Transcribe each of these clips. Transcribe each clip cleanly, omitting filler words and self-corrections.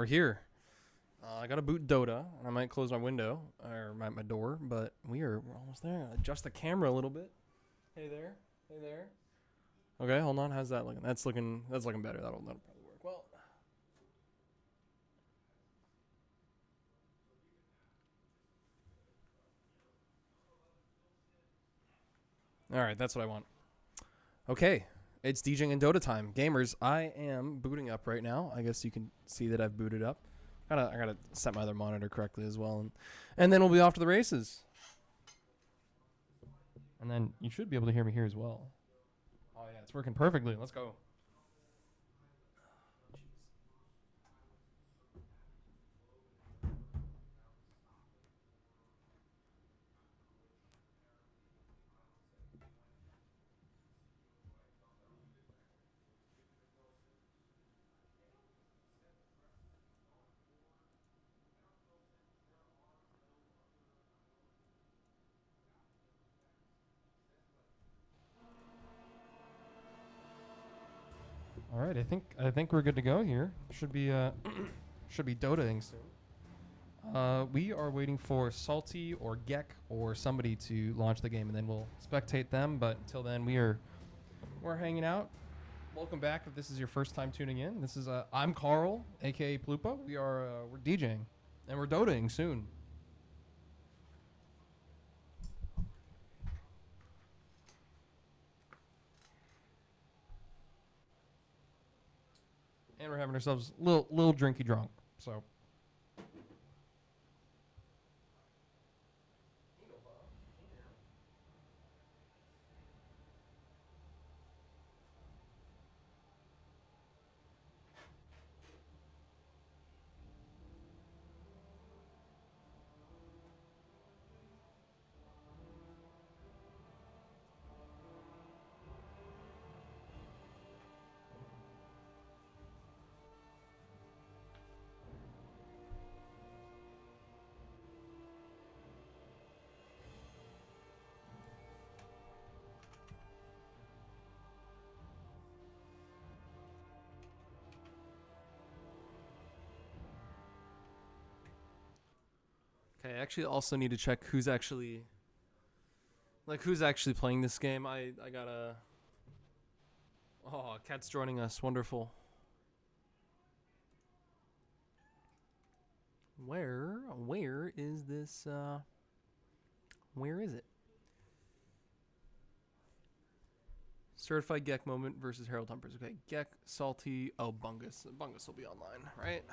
we're here. I gotta boot Dota, and I might close my window or my door, but we're almost there. Adjust the camera a little bit. Hey there, hey there. Okay, hold on. How's that looking? That's looking better. That'll probably work. Well, all right, that's what I want. Okay, it's Djing and Dota time, gamers. I am booting up right now. I guess you can see that I've booted up. I gotta set my other monitor correctly as well, and then we'll be off to the races. And then you should be able to hear me here as well. Oh yeah, it's working perfectly. Let's go. All right, I think we're good to go here. Should be should be Dotaing soon. We are waiting for Salty or Gek or somebody to launch the game, and then we'll spectate them. But until then, we're hanging out. Welcome back if this is your first time tuning in. This is I'm Carl, aka Plupa. We're DJing, and we're Dotaing soon. And we're having ourselves a little drinky drunk. So okay, I actually also need to check who's actually playing this game. I gotta. Oh, Cat's joining us. Wonderful. Where is this? Where is it? Certified Gek moment versus Herald Humpers. Okay, Gek, Salty. Oh, Bungus. Bungus will be online, right?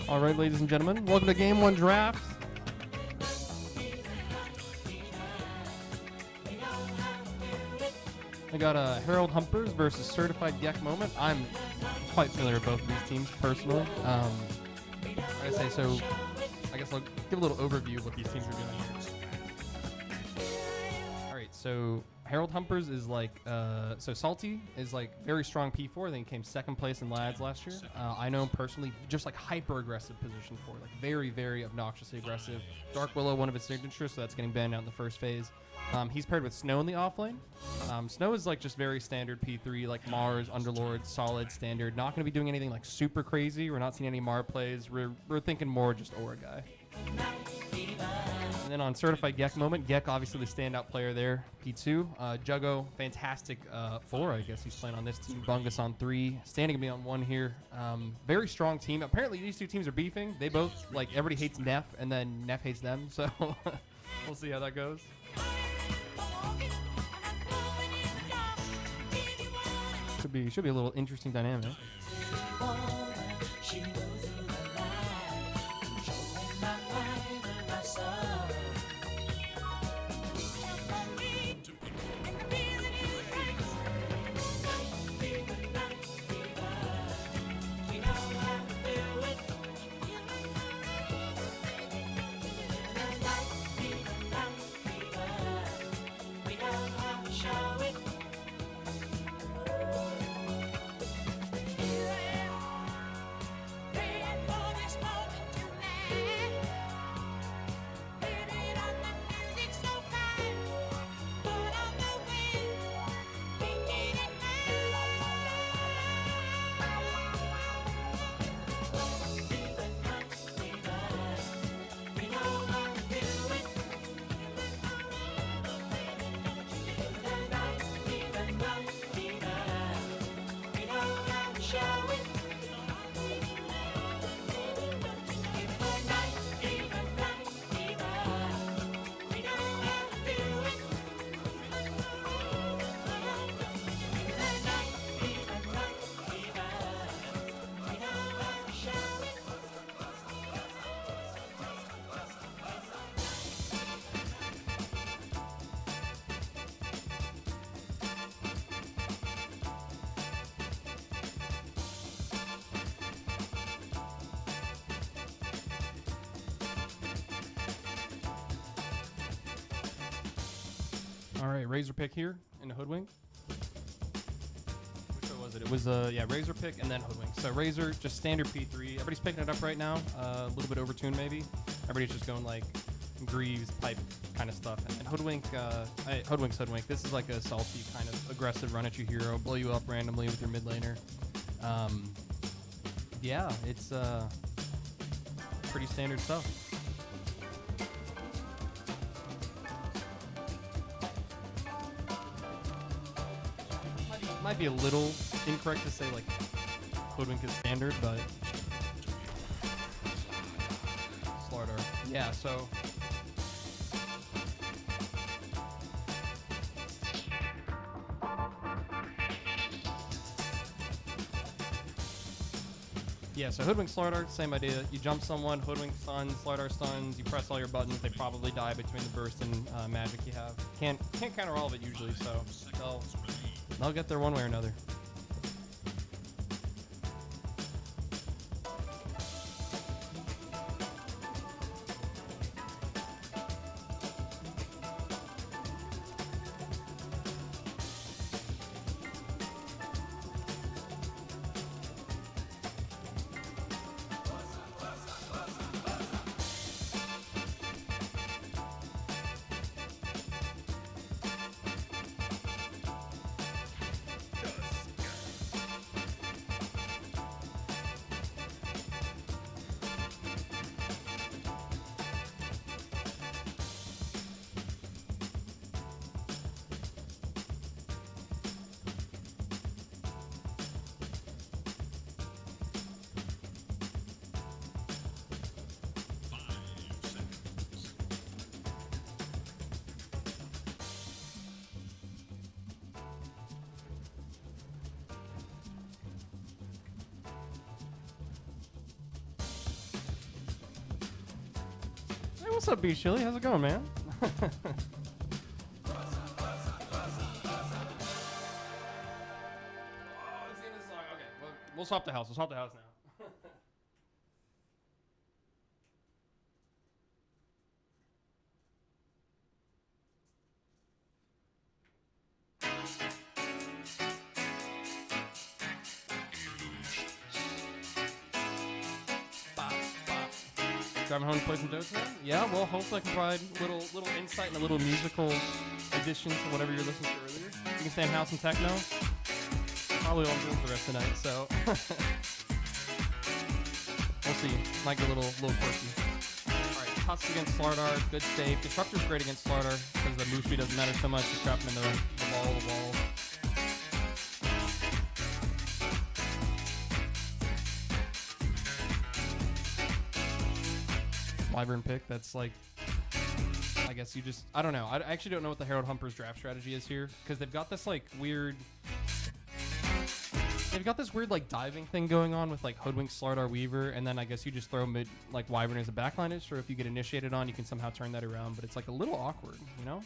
All right, ladies and gentlemen, welcome to Game 1 Draft. I got Harold Humpers versus Certified Geck Moment. I'm quite familiar with both of these teams personally. I say so. I guess I'll give a little overview of what these teams are doing here. All right, so Harold Humpers is like, so Salty is like very strong P4. I think he came second place in Lads last year. I know him personally, just like hyper aggressive position 4, like very, very obnoxiously aggressive. Dark Willow, one of his signatures, so that's getting banned out in the first phase. He's paired with Snow in the offlane. Snow is like just very standard P3, like Mars, Underlord, solid, standard. Not going to be doing anything like super crazy. We're not seeing any Mar plays. We're thinking more just Aura guy. And then on Certified Geck Moment, Geck obviously the standout player there, P2. Juggo, fantastic 4, I guess he's playing on this team. Bungus on 3, standing me on 1 here. Very strong team. Apparently these two teams are beefing. They both, like, everybody hates Neff, and then Neff hates them, so we'll see how that goes. Should be a little interesting dynamic. All right, Razor Pick here in the Hoodwink. Which one was it? It was, yeah, Razor Pick and then Hoodwink. So Razor, just standard P3. Everybody's picking it up right now. A little bit overtuned maybe. Everybody's just going like Greaves, Pipe kind of stuff. And then Hoodwink, Hoodwink's Hoodwink. This is like a salty kind of aggressive run at you hero. Blow you up randomly with your mid laner. Yeah, it's pretty standard stuff. Might be a little incorrect to say like Hoodwink is standard, but Slardar. Yeah, so Hoodwink Slardar, same idea. You jump someone, Hoodwink stuns, Slardar stuns, you press all your buttons, they probably die between the burst and magic you have. Can't counter all of it usually, so they'll get there one way or another. What's up, Beach Chili? How's it going, man? We'll swap the house. We'll swap the house now. Driving home to play some Dota? Yeah, well, hopefully I can provide little insight and a little musical addition to whatever you're listening to earlier. You can stay in house and techno. Probably won't do it for the rest of the night, so we'll see. Might get a little quirky. Alright, Tusk against Slardar, good save. Disruptor's great against Slardar because the move speed doesn't matter so much. Just trap him in the wall. Wyvern pick, that's like, I guess you just, I don't know. I actually don't know what the Herald Humpers draft strategy is here because they've got this like weird, like diving thing going on with like Hoodwink, Slardar, Weaver, and then I guess you just throw mid like Wyvern as a backlinist, or if you get initiated on, you can somehow turn that around, but it's like a little awkward, you know?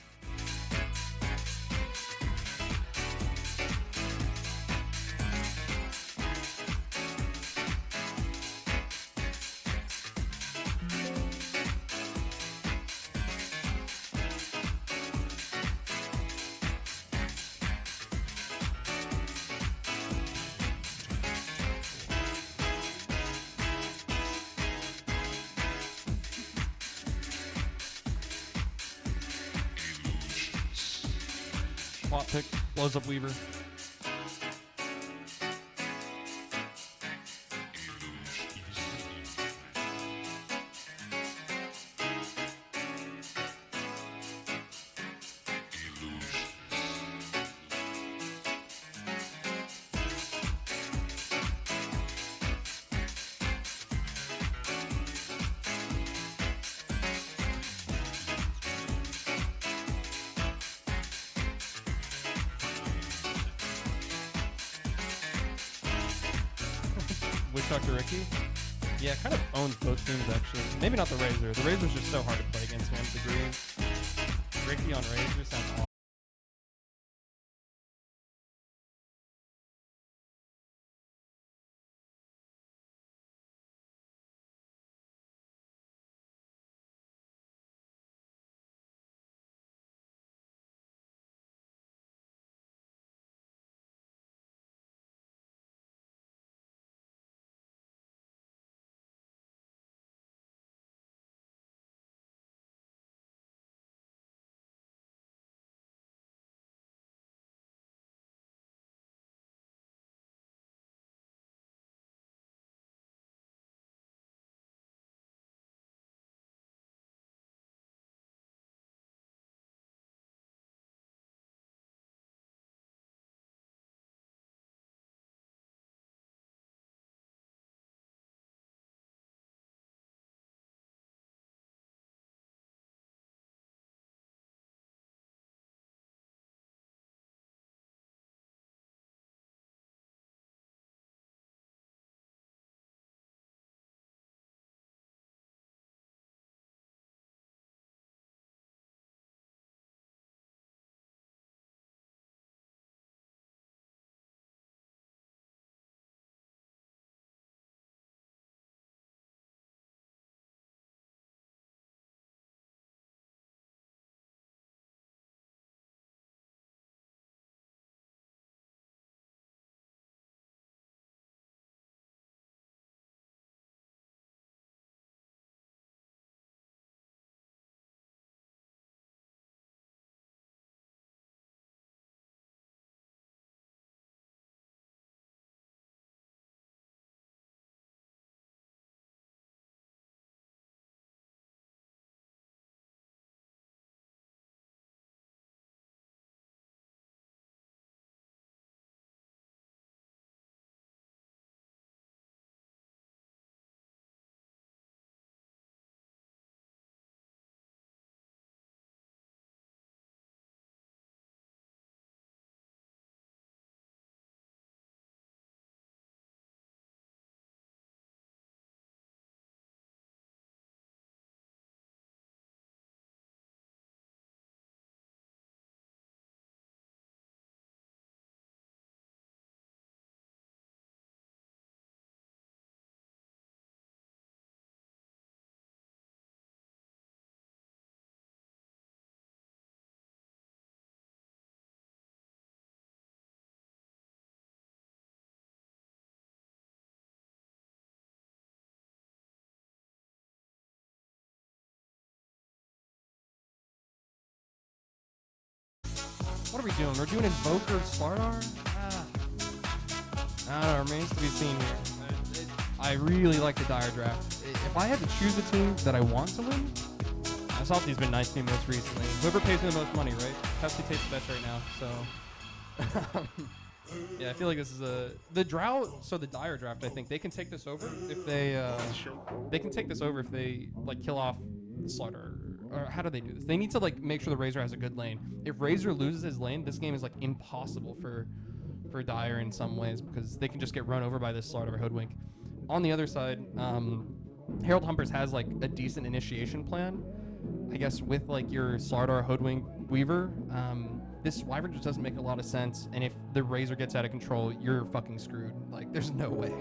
Swap pick, blows up Weaver. Dr. Ricky? Yeah, kind of owns both teams actually. Maybe not the Razor. The Razor's just so hard to play against, man, to the degree. Ricky on Razor sounds awesome. What are we doing? We're doing Invoker Slardar? I don't know, remains to be seen here. I really like the Dire draft. If I had to choose a team that I want to win, Salty's been nice to me most recently. Whoever pays me the most money, right? Pepsi tastes the best right now, so. Yeah, I feel like this is the Drow. So the Dire draft, I think they can take this over if they can take this over if they like kill off the Slaughter. Or how do they do this? They need to like make sure the Razor has a good lane. If Razor loses his lane, this game is like impossible for Dire in some ways because they can just get run over by this Slaughter or Hoodwink. On the other side, Herald Humpers has like a decent initiation plan. I guess with like your Slardar, Hoodwink, Weaver, this Wyvern just doesn't make a lot of sense. And if the Razor gets out of control, you're fucking screwed. Like, there's no way.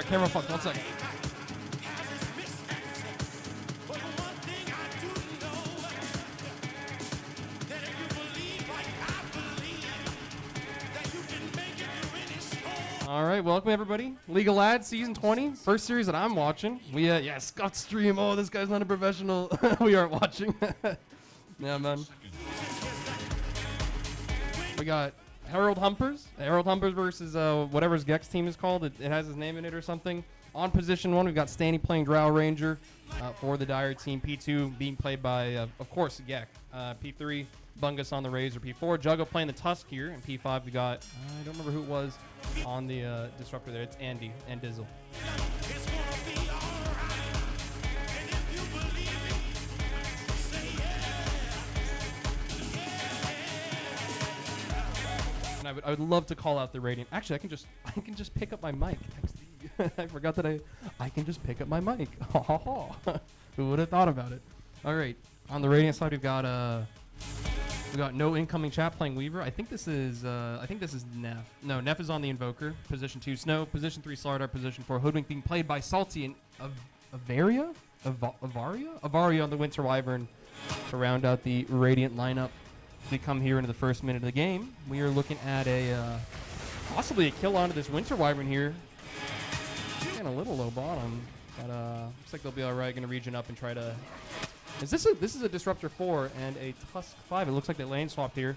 Camera fuck, 1 second. All right, welcome everybody. League of Lads Season 20, first series that I'm watching. We yeah, Scott stream. Oh, this guy's not a professional. We aren't watching. Yeah, man. We got Herald Humpers. Herald Humpers versus whatever his Gex team is called. It has his name in it or something. On position 1, we've got Stanny playing Drow Ranger for the Dire team. P2 being played by, of course, Gek. P3, Bungus on the Razor. P4, Juggo playing the Tusk here. And P5, we got, I don't remember who it was on the Disruptor there. It's Andy and Dizzle. I would love to call out the Radiant. Actually, I can just pick up my mic. I forgot that I can just pick up my mic. Ha ha ha. Who would have thought about it? All right. On the Radiant side, we got no incoming chat playing Weaver. I think this is Neff. No, Neff is on the Invoker. Position 2 Snow. Position 3 Slardar. Position 4 Hoodwink being played by Salty and Avaria on the Winter Wyvern to round out the Radiant lineup. We come here into the first minute of the game. We are looking at possibly a kill onto this Winter Wyvern here. Getting a little low bottom, but looks like they'll be all right. Going to region up and try to. This is a Disruptor 4 and a Tusk 5. It looks like they lane swapped here.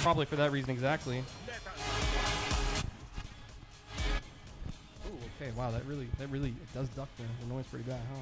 Probably for that reason exactly. Ooh, okay, wow, that really it does duck the noise pretty bad, huh?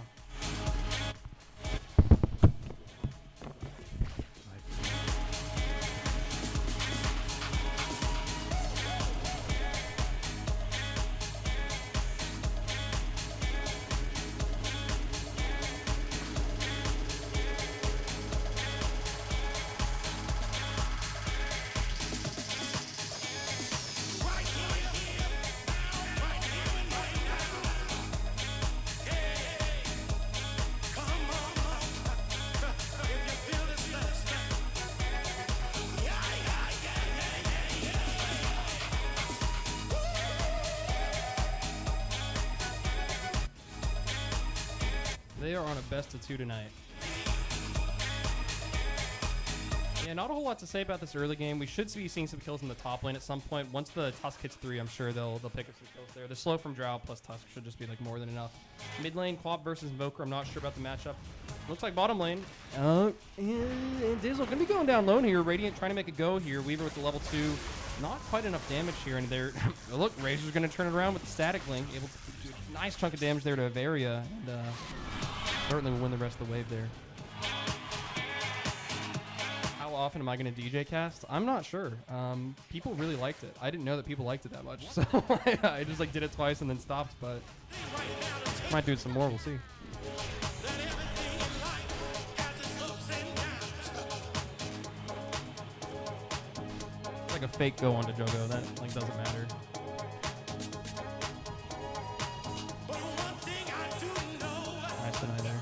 They are on a best of 2 tonight. Yeah, not a whole lot to say about this early game. We should be seeing some kills in the top lane at some point. Once the Tusk hits 3, I'm sure they'll pick up some kills there. The slow from Drow plus Tusk should just be like more than enough. Mid lane, Quap versus Invoker. I'm not sure about the matchup. Looks like bottom lane. And Dizzle gonna be going down low here. Radiant trying to make a go here. Weaver with the level 2. Not quite enough damage here. And there, look, Razor's gonna turn it around with the static link. Able to do a nice chunk of damage there to Avaria. And certainly will win the rest of the wave there. How often am I going to DJ cast? I'm not sure. People really liked it. I didn't know that people liked it that much, so I just like did it twice and then stopped. But might do it some more. We'll see. It's like a fake go onto Jogo. That like doesn't matter. Nice deny there.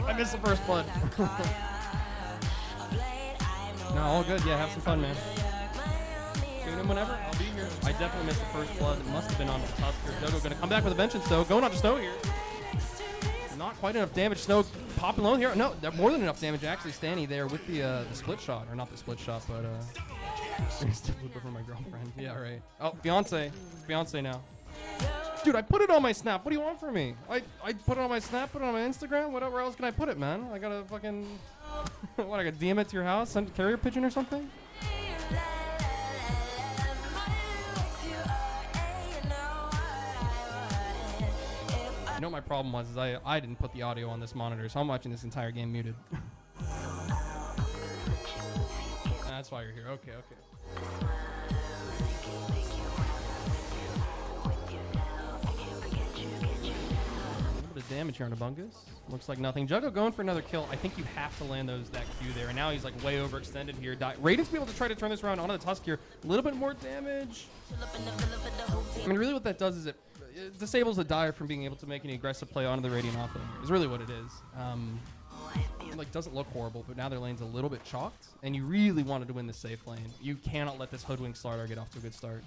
I missed the first blood. No, all good. Yeah, have some fun, man. Tune in whenever. I'll be here. I definitely missed the first blood. It must have been on the Tusker. Jogo gonna come back with a vengeance, though. Going on to Snow here. Not quite enough damage. Snow popping low here. No, more than enough damage. Actually, Stanny there with the split shot, or not the split shot, but for my girlfriend. Yeah, right. Oh, fiance now. Dude, I put it on my Snap. What do you want from me? I put it on my Snap, put it on my Instagram. Where else can I put it, man? I gotta fucking... what, I gotta DM it to your house? Send a carrier pigeon or something? You know what my problem was? Is I didn't put the audio on this monitor, so I'm watching this entire game muted. That's why you're here. Okay. Damage here on Abungus. Looks like nothing. Juggo going for another kill. I think you have to land that Q there. And now he's like way overextended here. Radiant's be able to try to turn this around onto the Tusk here. A little bit more damage. I mean, really what that does is it disables the Dire from being able to make any aggressive play onto the Radiant offlane here. Is really what it is. It like doesn't look horrible, but now their lane's a little bit chalked. And you really wanted to win the safe lane. You cannot let this hoodwink Slardar get off to a good start.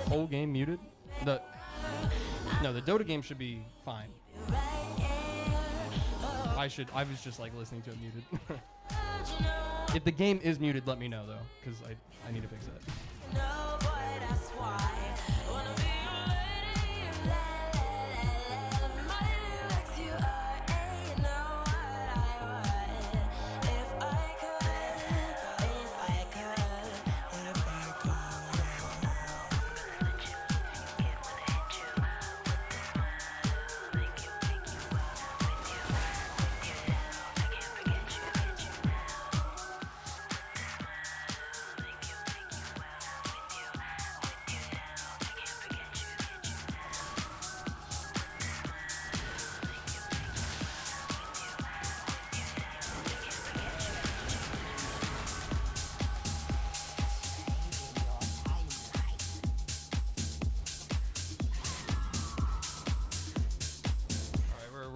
Whole game muted. The Dota game should be fine. I was just like listening to it muted. If the game is muted, let me know though, because I need to fix it.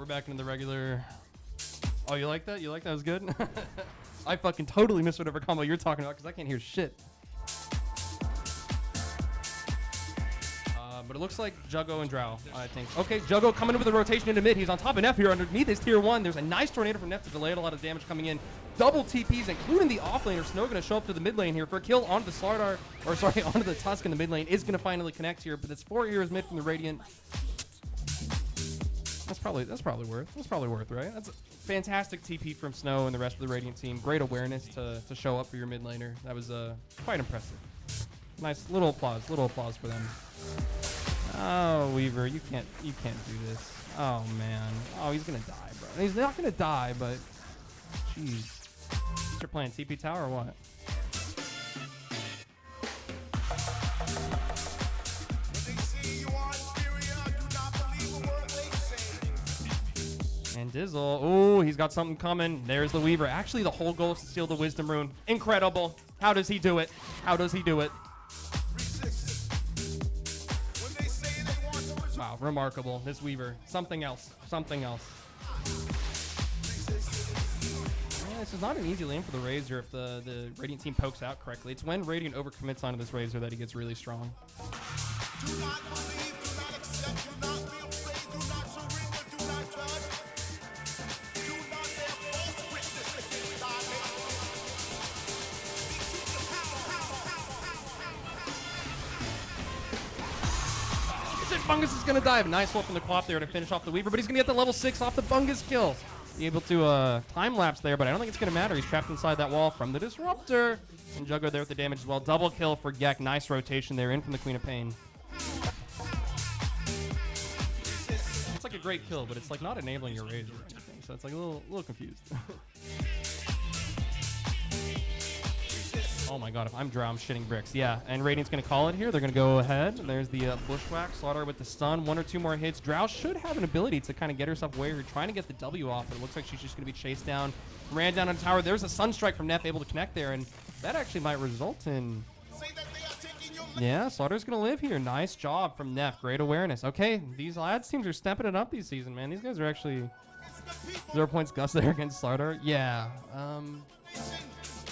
Back into the regular. Oh, you like that? You like that? Was good? I fucking totally missed whatever combo you're talking about because I can't hear shit. But it looks like Juggo and Drow, I think. Okay, Juggo coming in with a rotation into mid. He's on top of Neff here. Underneath is tier 1. There's a nice tornado from Neff to delay a lot of damage coming in. Double TPs, including the offlaner. Snow going to show up to the mid lane here for a kill onto the Slardar, or sorry, onto the Tusk in the mid lane. Is going to finally connect here, but it's 4 ears mid from the Radiant. That's probably worth, right? That's a fantastic TP from Snow and the rest of the Radiant team. Great awareness to show up for your mid laner. That was quite impressive. Nice little applause for them. Oh, Weaver, you can't do this. Oh man. Oh, he's gonna die, bro. He's not gonna die, but Jeez. You're playing TP Tower or what? And Dizzle, oh, he's got something coming. There's the Weaver. Actually, the whole goal is to steal the Wisdom Rune. Incredible. How does he do it? How does he do it? Wow, remarkable. This Weaver. Something else. Something else. Yeah, this is not an easy lane for the Razor if the Radiant team pokes out correctly. It's when Radiant overcommits onto this Razor that he gets really strong. Do not believe, do not accept, do not be afraid, do not surrender, do not judge. Do not bear false witness against our name. Bungus is gonna dive. Nice ult from the Quap there to finish off the Weaver, but he's gonna get the level 6 off the Bungus kill. Be able to time lapse there, but I don't think it's gonna matter. He's trapped inside that wall from the Disruptor. And Juggler there with the damage as well. Double kill for Gek. Nice rotation there in from the Queen of Pain. It's like a great kill, but it's like not enabling your Razor or anything, so it's like a little confused. Oh my god, if I'm Drow, I'm shitting bricks. Yeah, and Radiant's going to call it here. They're going to go ahead. There's the Bushwhack. Slaughter with the stun. 1 or 2 more hits. Drow should have an ability to kind of get herself where you're trying to get the W off, but it looks like she's just going to be chased down. Ran down on the tower. There's a Sunstrike from Neff able to connect there, and that actually might result in... Yeah, Slaughter's going to live here. Nice job from Neff. Great awareness. Okay, these lads teams are stepping it up this season, man. These guys are actually 0 points Gust there against Slaughter. Yeah,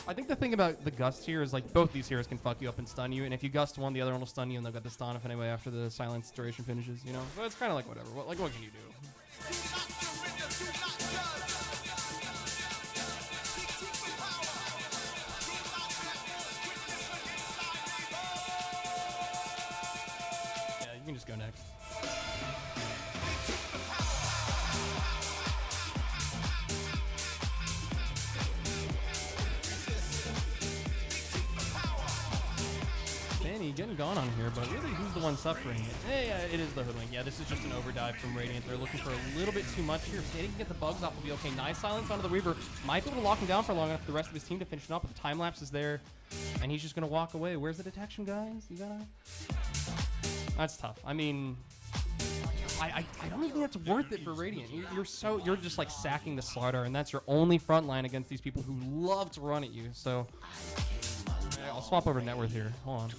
I think the thing about the Gust here is like both these heroes can fuck you up and stun you, and if you Gust one, the other one will stun you, and they'll get the stun off anyway after the silence duration finishes, you know? So it's kind of like whatever. What can you do? Yeah, you can just go next. Getting gone on here, but really who's the one suffering it? Hey, it is the Hoodwink. Yeah, this is just an overdive from Radiant. They're looking for a little bit too much here. If they can get the bugs off, will be okay. Nice silence onto the Weaver. Might be able to lock him down for long enough for the rest of his team to finish it up, but the time lapse is there, and he's just going to walk away. Where's the detection, guys? You gotta... That's tough. I mean... I don't even think that's worth it for Radiant. You're just like sacking the Slaughter, and that's your only front line against these people who love to run at you, so... I'll swap over Networth here. Hold on.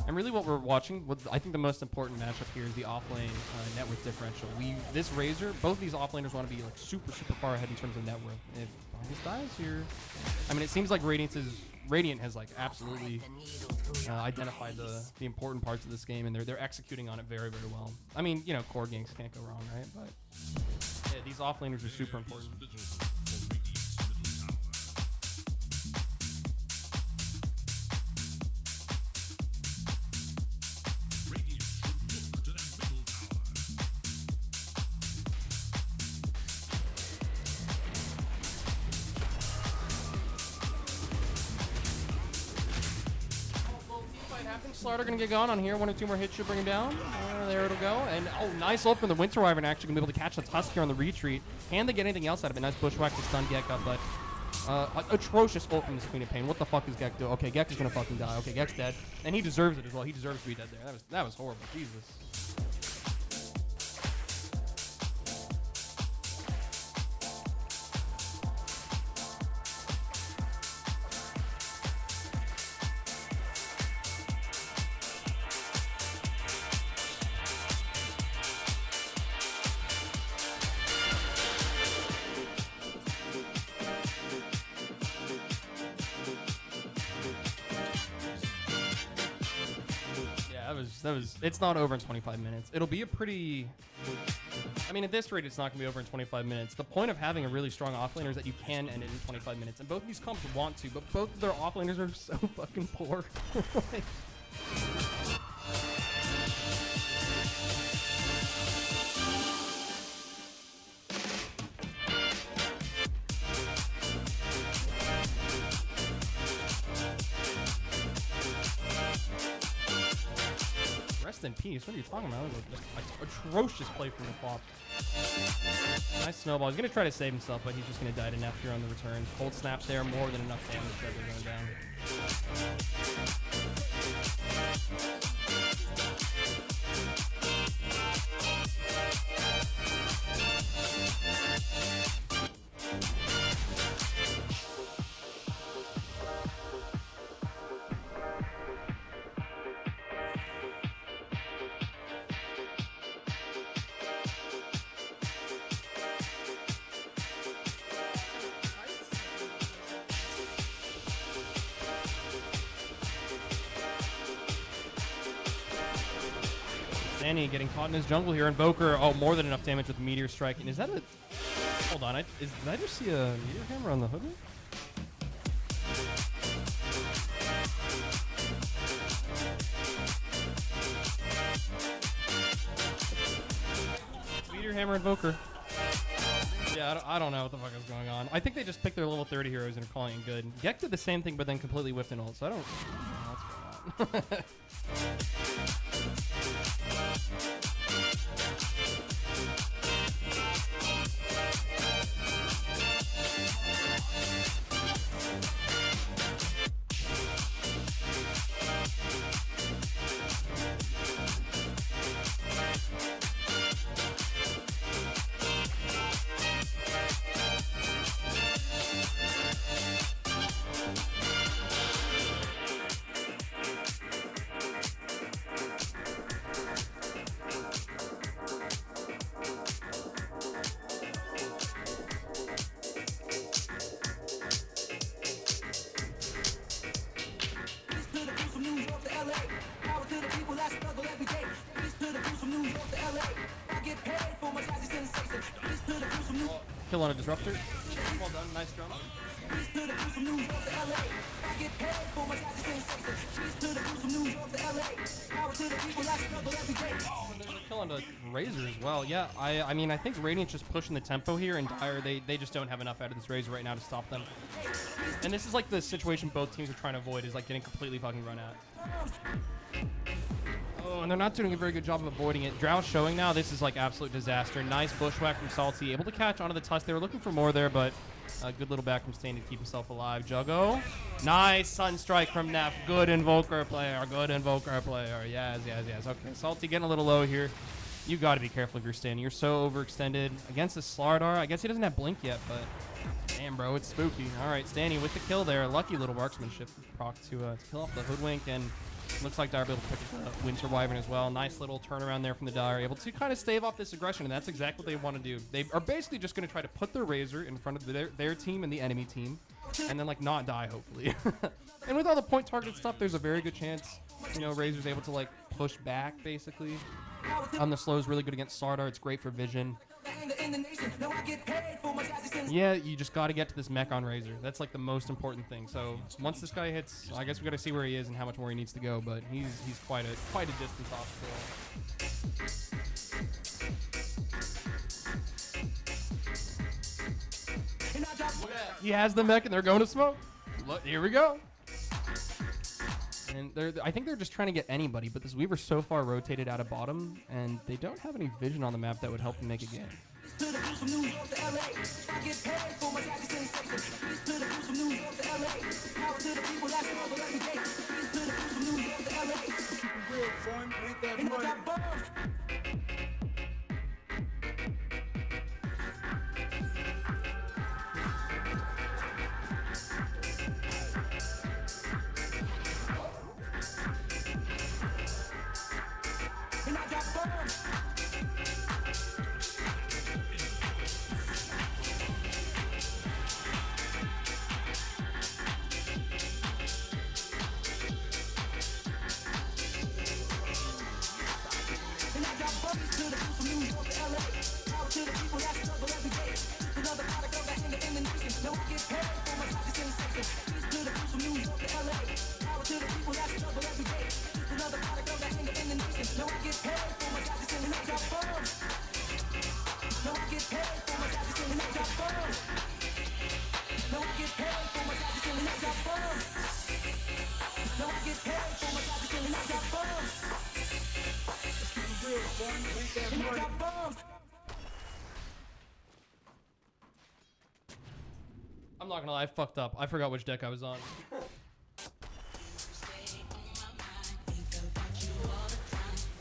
And really what we're watching, I think the most important matchup here is the offlane net worth differential. This Razor, both these offlaners want to be like super far ahead in terms of net worth. If Bungus dies here, I mean, it seems like Radiant has like absolutely identified the important parts of this game, and they're executing on it very well. I mean, you know, core ganks can't go wrong, right? But yeah, these offlaners are super important. Slaughter gonna get gone on here. 1 or 2 more hits should bring him down. There it'll go. And oh, nice ult from the Winter Wyvern. Actually gonna be able to catch the Tusk here on the retreat. Can they get anything else out of it? Nice Bushwhack to stun Gek up, but atrocious ult from this Queen of Pain. What the fuck is Gek doing? Okay, Gek is gonna fucking die. Okay, Gek's dead, and he deserves it as well. He deserves to be dead there. That was horrible. Jesus. It's not over in 25 minutes. It'll be a pretty... I mean, at this rate, it's not going to be over in 25 minutes. The point of having a really strong offlaner is that you can end it in 25 minutes. And both of these comps want to, but both of their offlaners are so fucking poor. Like, Rest in peace. What are you talking about? That was just an atrocious play from the flop. Nice snowball. He's going to try to save himself, but he's just going to die to Neff here on the return. Cold snaps there, more than enough damage that they're going down. Danny getting caught in his jungle here. Invoker, oh, more than enough damage with Meteor Strike. And is that a... Hold on, did I just see a Meteor Hammer on the hood? Meteor Hammer Invoker. Yeah, I don't know what the fuck is going on. I think they just picked their level 30 heroes and are calling it good. Gek did the same thing, but then completely whiffed an ult, so I don't know what's going on. Kill on a disruptor. Well done, nice drum. Kill on a Razor as well. Yeah, I mean, I think Radiant's just pushing the tempo here, and Dire, they just don't have enough out of this Razor right now to stop them. And this is like the situation both teams are trying to avoid, is like getting completely fucking run at. Oh, and they're not doing a very good job of avoiding it. Drow's showing now. This is like absolute disaster. Nice bushwhack from Salty. Able to catch onto the tusk. They were looking for more there, but a good little back from Stain to keep himself alive. Juggo. Nice Sunstrike from Neff. Good Invoker player. Good Invoker player. Yes, yes, yes. Okay, Salty getting a little low here. You got to be careful if you're Stain. You're so overextended against the Slardar. I guess he doesn't have Blink yet, but damn, bro, it's spooky. All right, Stanny with the kill there. Lucky little marksmanship proc to kill off the Hoodwink, and looks like Dire able to pick the Winter Wyvern as well. Nice little turnaround there from the Dire, able to kind of stave off this aggression, and that's exactly what they want to do. They are basically just going to try to put their Razor in front of their team and the enemy team, and then like not die, hopefully. And with all the point target stuff, there's a very good chance, you know, Razor's able to like push back basically. On the slow is really good against Slardar. It's great for vision. Yeah, you just got to get to this mech on Razor. That's like the most important thing. So once this guy hits, I guess we got to see where he is and how much more he needs to go. But he's quite a distance off still. He has the mech and they're going to smoke. Look, here we go. And I think they're just trying to get anybody, but this Weaver's so far rotated out of bottom, and they don't have any vision on the map that would help them make a game. I'm not gonna lie, I fucked up. I forgot which deck I was on.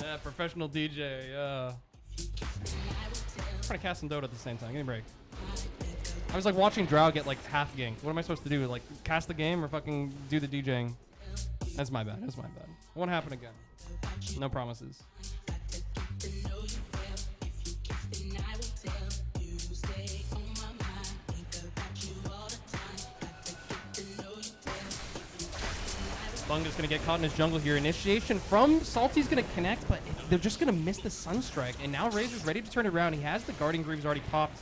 Yeah, professional DJ, yeah. I'm trying to cast some Dota at the same time. Give me a break. I was like watching Drow get like half ganked. What am I supposed to do? Like cast the game or fucking do the DJing? That's my bad. That's my bad. Won't happen again. No promises. Bunga's gonna get caught in his jungle here. Initiation from Salty's gonna connect, but they're just gonna miss the Sunstrike. And now Razor's ready to turn it around. He has the Guardian Greaves already popped.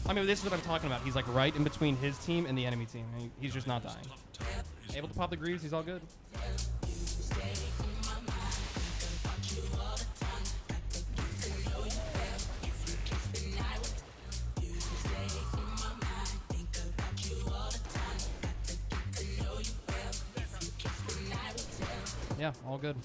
I mean, this is what I'm talking about. He's like right in between his team and the enemy team. He's just not dying. Able to pop the Greaves, he's all good. Yeah, all good.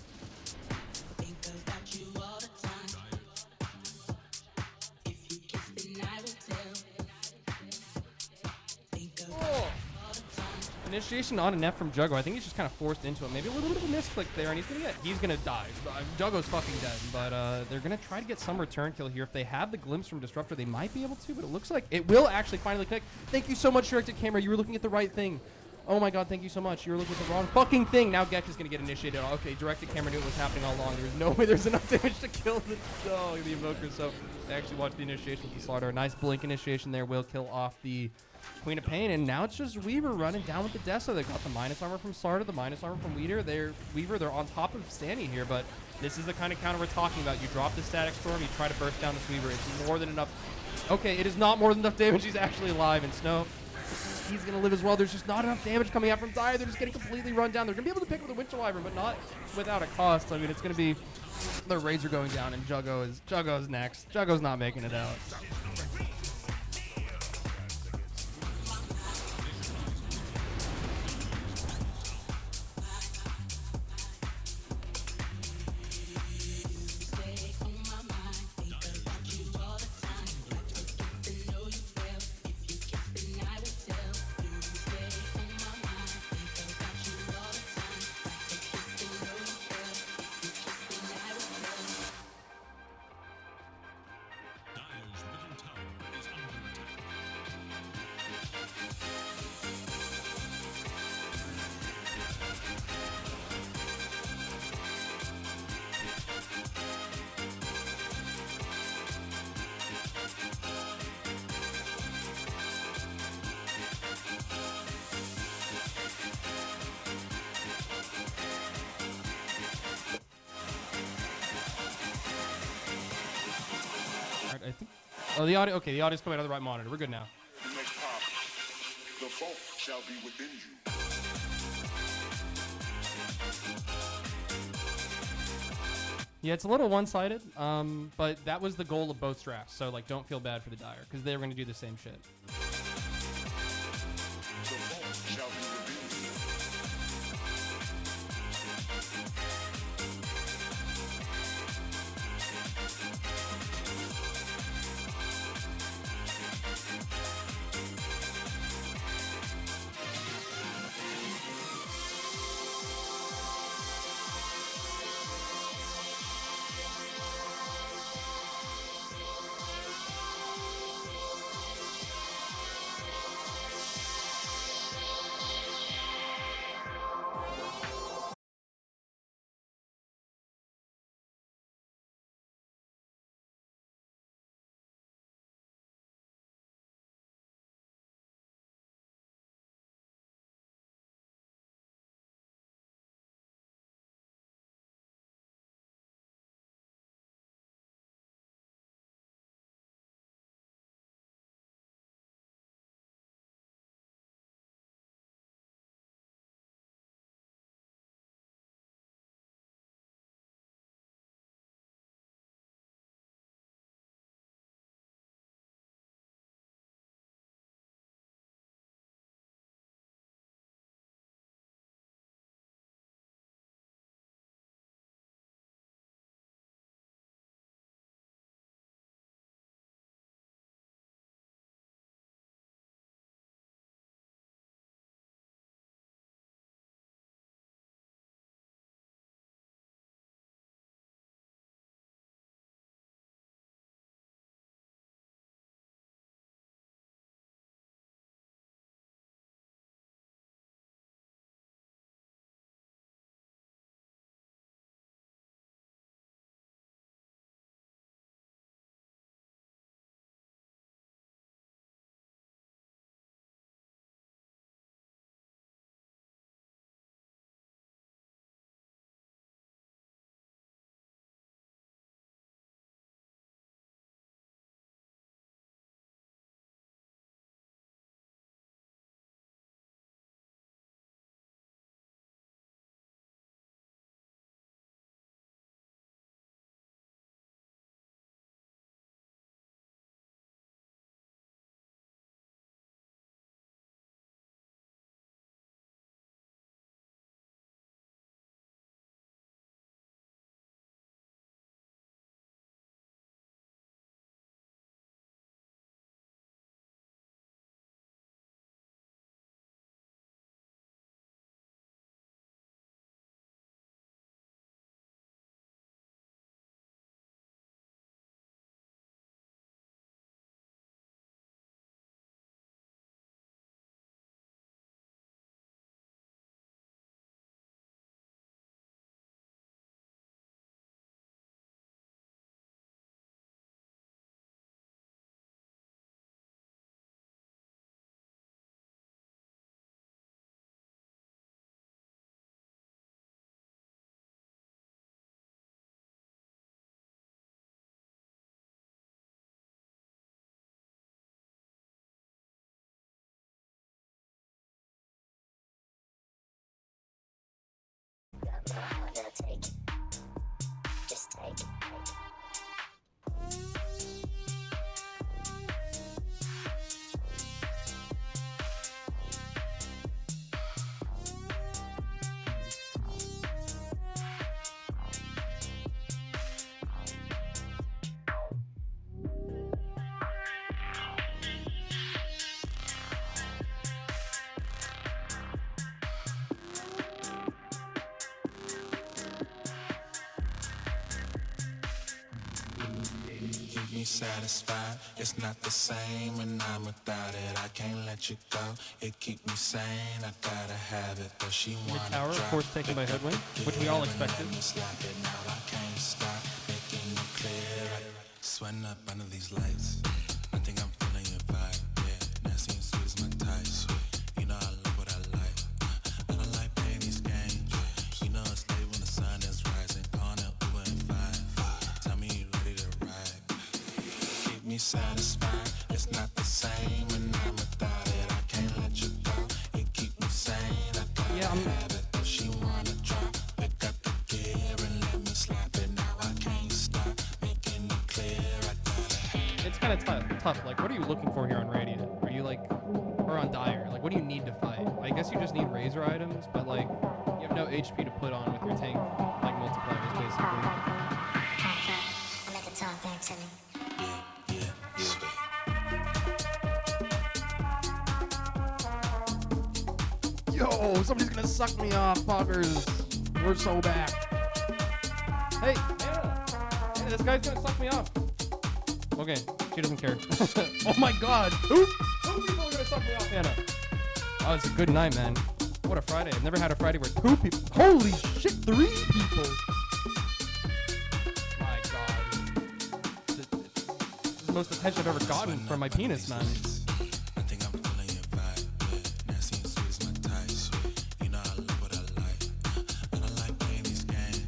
Oh. Initiation on a net from Juggo. I think he's just kind of forced into it. Maybe a little bit of a misclick there, and he's gonna die. Juggo's fucking dead, but they're gonna try to get some return kill here. If they have the glimpse from Disruptor, they might be able to, but it looks like it will actually finally connect. Thank you so much, directed camera. You were looking at the right thing. Oh my god, thank you so much. You were looking at the wrong fucking thing. Now Gek is going to get initiated. Okay, directed camera knew what was happening all along. There's no way there's enough damage to kill the Invoker. So they actually watched the initiation with the Slaughter. A nice blink initiation there will kill off the Queen of Pain. And now it's just Weaver running down with the Dessa. They got the minus armor from Slaughter, the minus armor from Weaver. They're on top of Stanny here, but this is the kind of counter we're talking about. You drop the Static Storm, you try to burst down this Weaver. It's more than enough. Okay, it is not more than enough damage. He's actually alive, and Snow, he's going to live as well. There's just not enough damage coming out from Dire. They're just getting completely run down. They're going to be able to pick up the Winter Wyvern, but not without a cost. I mean, it's going to be the Razor going down, and Juggo's next. Juggo's not making it out. I think. Oh, the audio. Okay, the audio's coming out of the right monitor. We're good now. The next pop, the vault shall be within you. Yeah, it's a little one-sided, but that was the goal of both drafts. So, like, don't feel bad for the Dire, because they were going to do the same shit. The vault shall be within you. Now take it. Just take it. Keep me satisfied. It's not the same when I'm without it. I can't let you go. It keep me sane. I gotta have it, but she Mid wanna tower, of drop. course, taken by Headwind, which we all expected. Me slap it now. I can't stop making it clear. Sweating up under these lights. I think I'm feeling your vibe. Yeah, nasty and sweet is my type. You know I love what I like. I don't like playing these games. You know it's late when the sun is rising. Calling up Uber and 5. Tell me you ready to ride. Keep me satisfied. It's not the same when I'm without it. I can't let you go. It keep me sane. I gotta have it, but she wanna drop. Pick up the gear and let me slap it. Now I can't stop making it clear. I gotta have It's kind of tough. Like, what are you looking for here on Radiant? Are you like, or on Dire? Like, what do you need to fight? I guess you just need Razor items, but like, you have no HP to put on with your tank, like multipliers, basically. Make a talk back to me. Yo, somebody's gonna suck me off, poggers. We're so back. Hey, Anna. Hey, this guy's gonna suck me off. Okay, she doesn't care. Oh my god. Two people are gonna suck me off, Anna. Oh, it's a good night, man. What a Friday. I've never had a Friday where 2 people. Holy shit, 3 people. My god. This is the most attention I've ever gotten from my penis, man. I think I'm feeling your vibe. Yeah, nasty and sweet is my type. You know I love what I like. I don't like playing these games.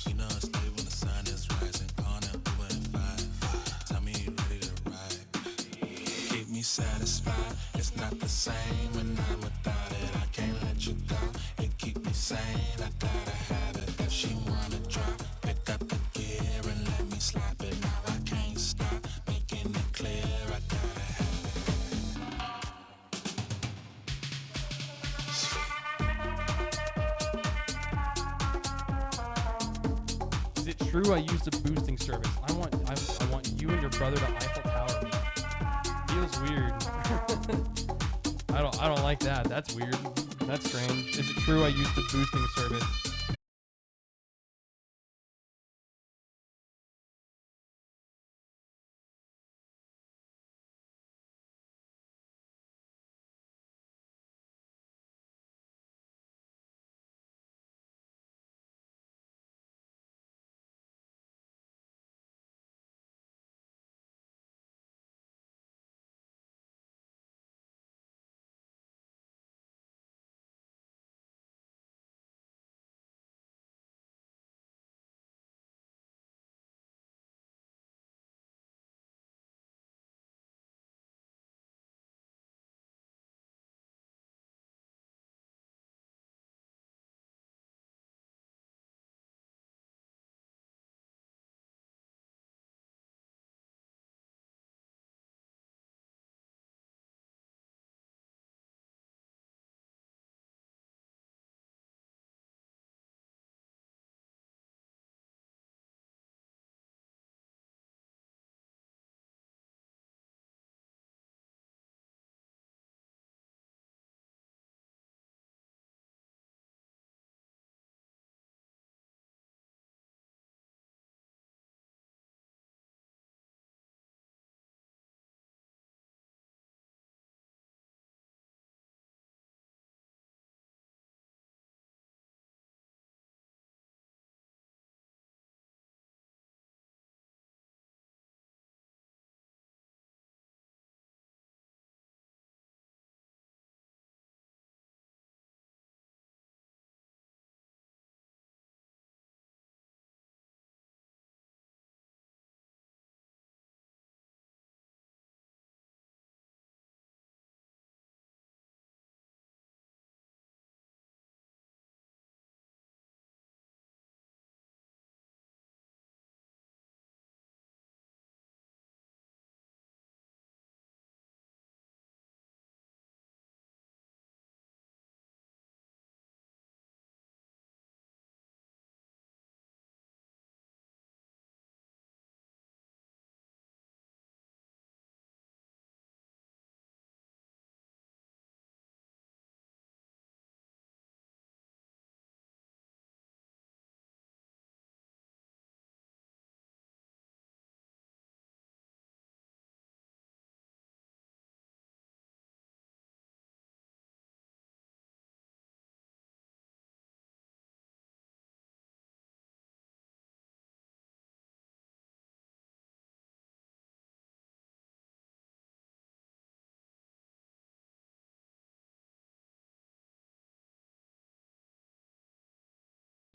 You know it's late when the sun is rising. Calling up Uber and 5. Tell me you ready to ride. Keep me satisfied. It's not the same when I'm without it. I can't let you go. It keep me sane. I gotta have it. If she wanna drop, pick up the gear and let me slap it. Now I can't stop making it clear. I gotta have it. Is it true I used a boosting service? I want you and your brother to Eiffel Tower me. Feels weird. I don't like that. That's weird. That's strange. Is it true I used the boosting service?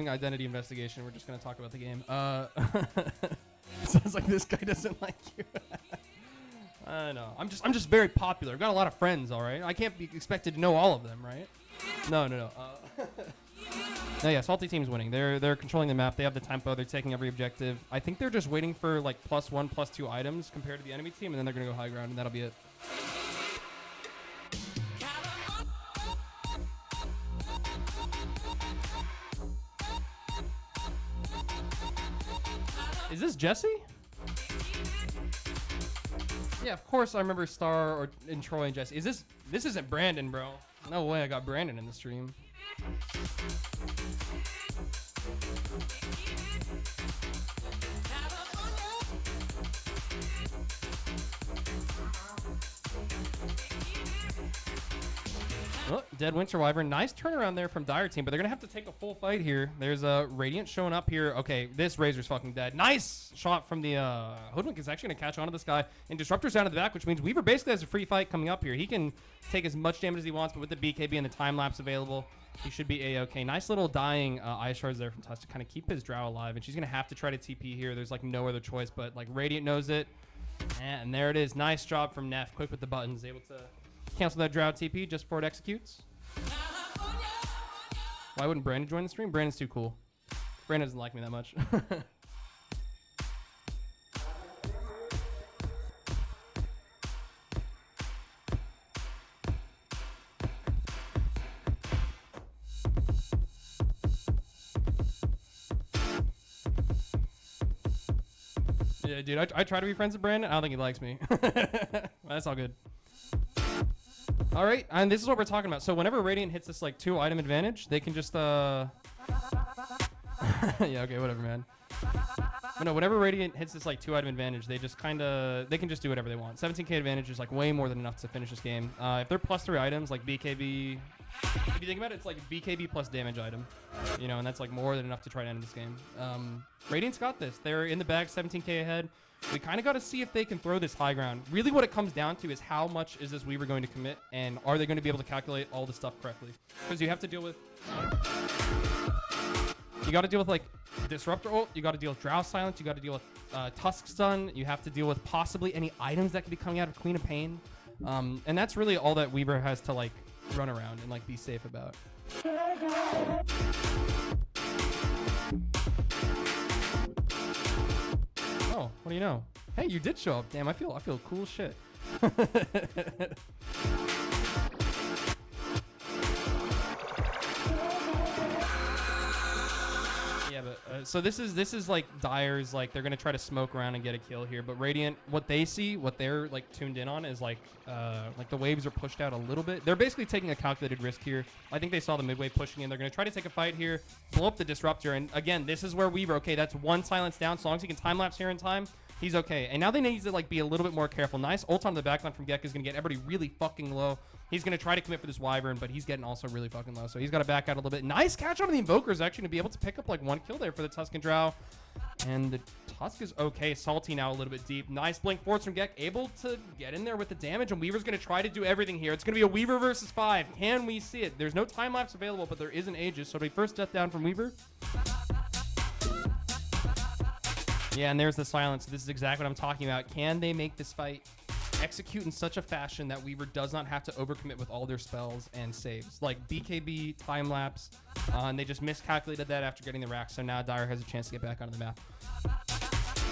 Identity investigation. We're just gonna talk about the game. Sounds like this guy doesn't like you. I know. I'm just very popular. I've got a lot of friends. All right. I can't be expected to know all of them, right? No. No, yeah, Salty team's winning. They're controlling the map. They have the tempo. They're taking every objective. I think they're just waiting for like +1, +2 items compared to the enemy team, and then they're gonna go high ground, and that'll be it. Is this Jesse? Yeah, of course I remember Star and Troy and Jesse. This isn't Brandon, bro. No way I got Brandon in the stream. Oh, dead Winter Wyvern. Nice turnaround there from Dire team, but they're going to have to take a full fight here. There's a Radiant showing up here. Okay, this Razor's fucking dead. Nice shot from the Hoodwink is actually going to catch onto this guy. And Disruptor's down to the back, which means Weaver basically has a free fight coming up here. He can take as much damage as he wants, but with the BKB and the time lapse available, he should be A-okay. Nice little dying Ice Shards there from Tusk to kind of keep his Drow alive. And she's going to have to try to TP here. There's like no other choice, but like Radiant knows it. And there it is. Nice job from Neff. Quick with the buttons. Able to cancel that Drow TP just before it executes. Why wouldn't Brandon join the stream? Brandon's too cool. Brandon doesn't like me that much. Yeah, dude, I try to be friends with Brandon. I don't think he likes me. That's all good. All right, and this is what we're talking about. So whenever Radiant hits this like 2 item advantage, they can just yeah, okay, whatever, man. But no, whenever Radiant hits this like 2 item advantage, they just they can just do whatever they want. 17k advantage is like way more than enough to finish this game. If they're +3 items like BKB, if you think about it, it's like BKB plus damage item, you know, and that's like more than enough to try to end this game. Radiant's got this. They're in the bag, 17k ahead. We kind of got to see if they can throw this high ground. Really what it comes down to is how much is this Weaver going to commit, and are they going to be able to calculate all the stuff correctly? Because you have to deal with... You got to deal with like Disruptor ult, you got to deal with Drow Silence, you got to deal with Tusk Stun, you have to deal with possibly any items that could be coming out of Queen of Pain. And that's really all that Weaver has to like run around and like be safe about. Oh, what do you know? Hey, you did show up. Damn, I feel cool as shit. Yeah, but so this is like Dire's like they're gonna try to smoke around and get a kill here, but Radiant, what they see, what they're like tuned in on is like the waves are pushed out a little bit. They're basically taking a calculated risk here. I think they saw the mid wave pushing in. They're gonna try to take a fight here, blow up the Disruptor, and again, this is where Weaver, okay, that's 1 silence down. So long as he can time lapse here in time, he's okay. And now they need to like be a little bit more careful. Nice ult on the backline from Gek is gonna get everybody really fucking low. He's gonna try to commit for this Wyvern, but he's getting also really fucking low. So he's got to back out a little bit. Nice catch on the Invoker's actually to be able to pick up like 1 kill there for the Tuscan Drow. And the Tusk is okay. Salty now a little bit deep. Nice blink forwards from Gek, able to get in there with the damage. And Weaver's gonna try to do everything here. It's gonna be a Weaver versus 5. Can we see it? There's no time lapse available, but there is an Aegis. So it'll be first death down from Weaver. Yeah, and there's the silence. This is exactly what I'm talking about. Can they make this fight execute in such a fashion that Weaver does not have to overcommit with all their spells and saves? Like BKB, time lapse, and they just miscalculated that after getting the rack, so now Dire has a chance to get back onto the map.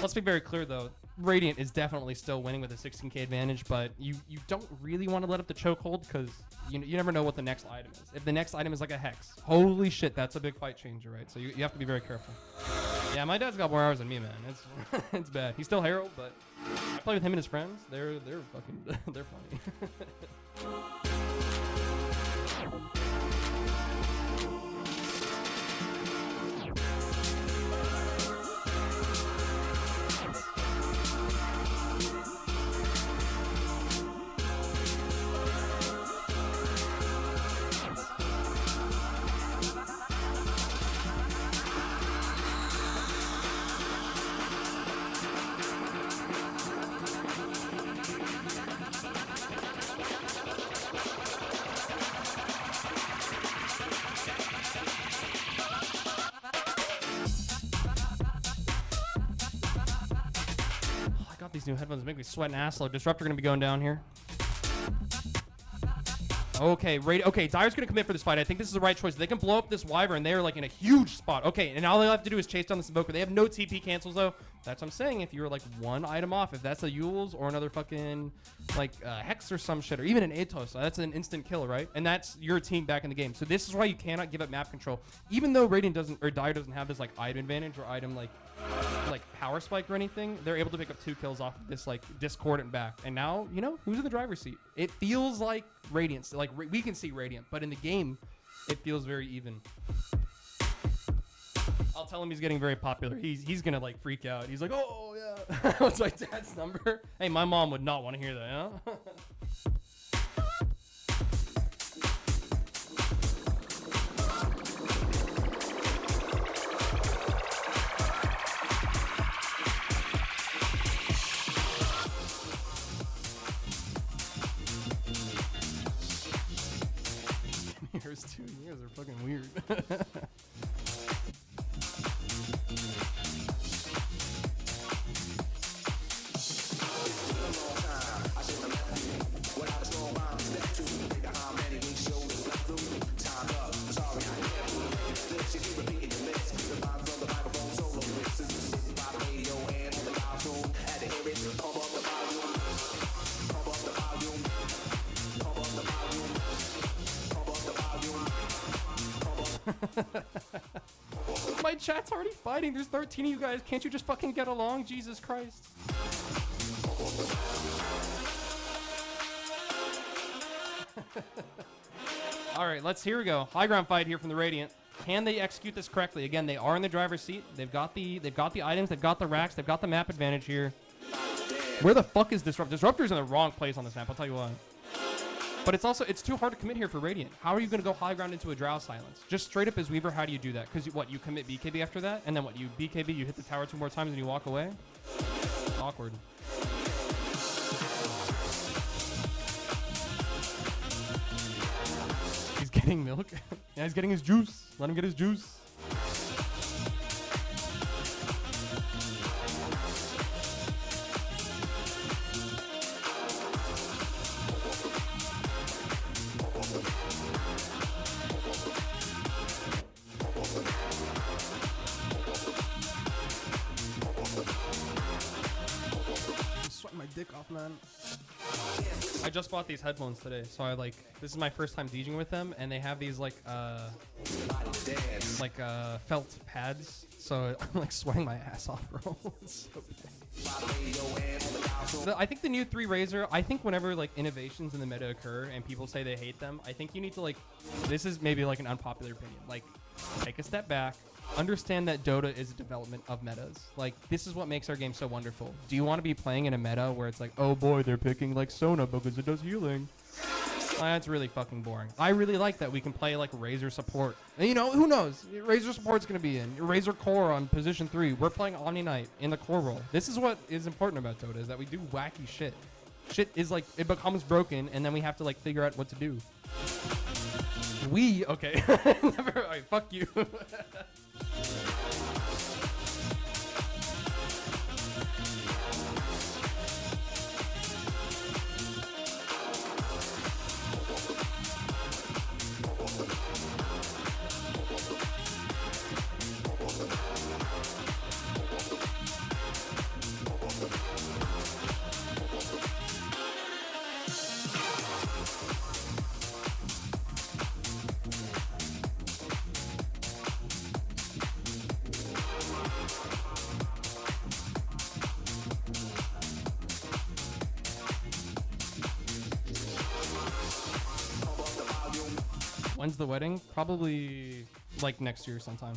Let's be very clear though, Radiant is definitely still winning with a 16k advantage, but you don't really want to let up the chokehold because you never know what the next item is. If the next item is like a Hex, holy shit, that's a big fight changer, right? So you have to be very careful. Yeah, my dad's got more hours than me, man. It's bad. He's still Herald, but I play with him and his friends. They're fucking they're funny. these new headphones make me sweat an ass load. Disruptor gonna be going down here. Okay, okay, Dire's gonna commit for this fight. I think this is the right choice. They can blow up this Wyvern. They're like in a huge spot. Okay, and all they have to do is chase down this Invoker. They have no TP cancels though. That's what I'm saying. If you're like one item off, if that's a Yules or another fucking like Hex or some shit, or even an Atos, that's an instant kill, right? And that's your team back in the game. So this is why you cannot give up map control. Even though Radiant doesn't, or Dire doesn't have this like item advantage or item like power spike or anything, they're able to pick up 2 kills off of this like discordant back. And now, you know, who's in the driver's seat? It feels like Radiant. Like we can see Radiant, but in the game, it feels very even. I'll tell him he's getting very popular. He's gonna like freak out. He's like, oh yeah, what's my dad's number? Hey, my mom would not want to hear that, huh? Years, 2 years are fucking weird. My chat's already fighting. There's 13 of you guys. Can't you just fucking get along? Jesus Christ. All right, here we go. High ground fight here from the Radiant. Can they execute this correctly? Again, they are in the driver's seat. They've got the items. They've got the racks. They've got the map advantage here. Where the fuck is Disruptor? Disruptor's in the wrong place on this map. I'll tell you what. But it's too hard to commit here for Radiant. How are you going to go high ground into a Drow Silence? Just straight up as Weaver, how do you do that? Because you commit BKB after that? And then you BKB, you hit the tower 2 more times and you walk away? Awkward. He's getting milk? Yeah, he's getting his juice. Let him get his juice. Dick off, man. I just bought these headphones today, so this is my first time DJing with them, and they have these felt pads, so I'm like sweating my ass off, bro. It's so bad. I think the new 3 Razor, I think whenever like innovations in the meta occur and people say they hate them, I think you need to this is maybe like an unpopular opinion, take a step back. Understand that Dota is a development of metas. This is what makes our game so wonderful. Do you want to be playing in a meta where it's like, oh boy, they're picking Sona because it does healing? That's really fucking boring. I really like that we can play Razor support. And who knows? Razor support's going to be in. Razor core on position 3. We're playing Omni Knight in the core role. This is what is important about Dota, is that we do wacky shit. Shit is it becomes broken, and then we have to figure out what to do. Okay. Never, all right, fuck you. When's the wedding? Probably next year sometime.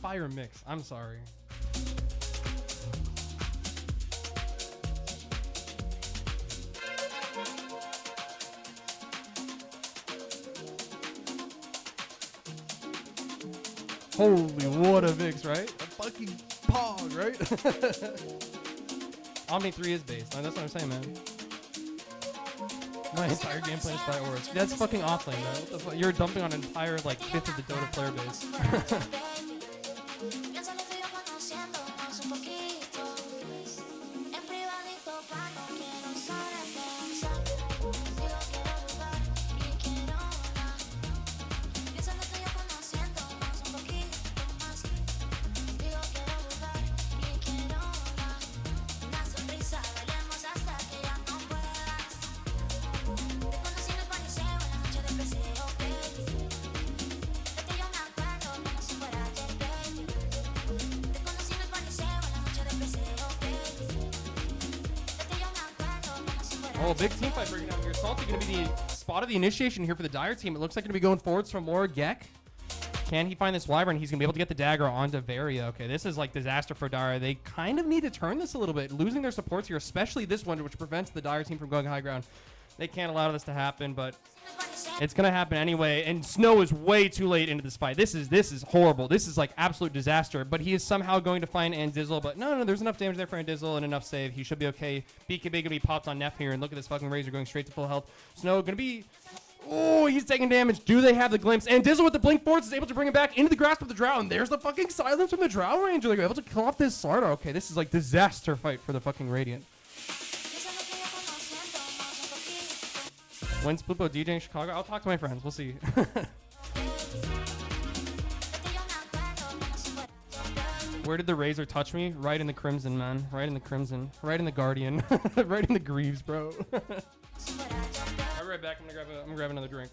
Fire mix. I'm sorry. Holy, what a mix, right? A fucking pog, right? Omni 3 is based. That's what I'm saying, man. My entire game plan is by Oris. That's fucking offlane, man. What the fuck? You're dumping on an entire, like, fifth of the Dota player base. Oh, big team fight breaking out here. Salty going to be the spot of the initiation here for the Dire team. It looks like going to be going forwards from more Gek. Can he find this Wyvern? He's going to be able to get the dagger onto Baybeeee. Okay, this is like disaster for Dire. They kind of need to turn this a little bit. Losing their supports here, especially this one, which prevents the Dire team from going high ground. They can't allow this to happen, but it's going to happen anyway. And Snow is way too late into this fight. This is horrible. This is like absolute disaster. But he is somehow going to find Andizzle. But no, there's enough damage there for Andizzle and enough save. He should be okay. BKB going to be popped on Neff here. And look at this fucking Razor going straight to full health. Snow going to be... Oh, he's taking damage. Do they have the glimpse? And Dizzle with the blink force is able to bring him back into the grasp of the Drow. And there's the fucking silence from the Drow Ranger. They're able to kill off this Slardar. Okay, this is like disaster fight for the fucking Radiant. When's Plupo DJing Chicago? I'll talk to my friends. We'll see. Where did the Razor touch me? Right in the Crimson, man. Right in the Crimson. Right in the Guardian. Right in the Greaves, bro. I'll be right back. I'm gonna grab another drink.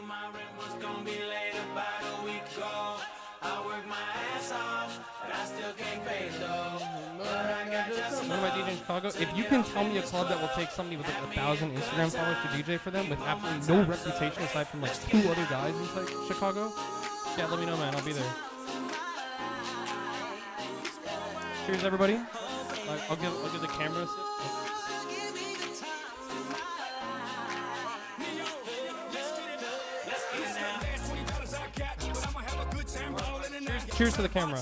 My rent was gonna be late about a week ago. I worked my ass off, but I still can't pay it though. But I got just What am I DJing Chicago? If you can tell me a club that will take somebody with like 1,000 Instagram followers to DJ for them with absolutely no reputation aside from like 2 other guys in Chicago, yeah, let me know, man. I'll be there. Cheers, everybody. I'll give the camera a sip. Cheers to the camera.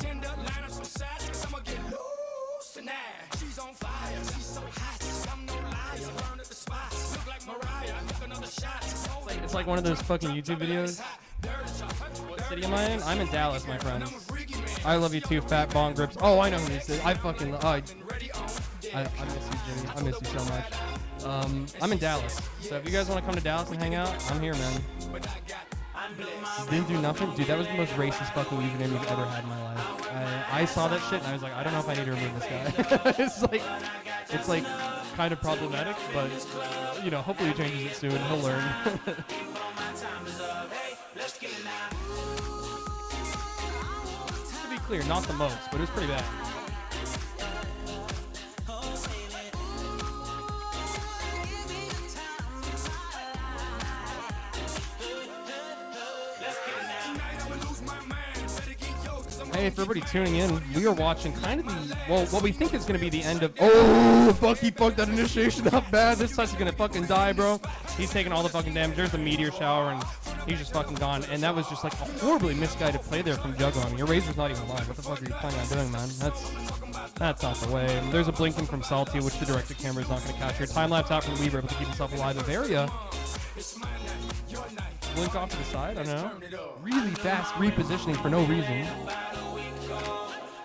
It's like one of those fucking YouTube videos. What city am I in? I'm in Dallas, my friends. I love you too, Fat Bong Grips. Oh, I know who this is. I fucking... I miss you, Jimmy. I miss you so much. I'm in Dallas. So if you guys want to come to Dallas and hang out, I'm here, man. Didn't do nothing? Dude, that was the most racist fucking username you've ever had in my life. I saw that shit and I was like, I don't know if I need to remove this guy. it's like kind of problematic, but you know, hopefully he changes it soon. He'll learn. To be clear, not the most, but it was pretty bad. Hey, for everybody tuning in, we are watching kind of the, well, what we think is going to be the end of, oh, fuck, he fucked that initiation up bad. This such is going to fucking die, bro. He's taking all the fucking damage. There's the meteor shower, and he's just fucking gone. And that was just like a horribly misguided play there from Juggo. I mean, your Razor's not even alive. What the fuck are you planning on doing, man? That's not the way. And there's a blinking from Salty, which the directed camera is not going to capture. Time lapse out from Weaver, able to keep himself alive. Of area. Blink off to the side, I don't know. Really fast repositioning for no reason.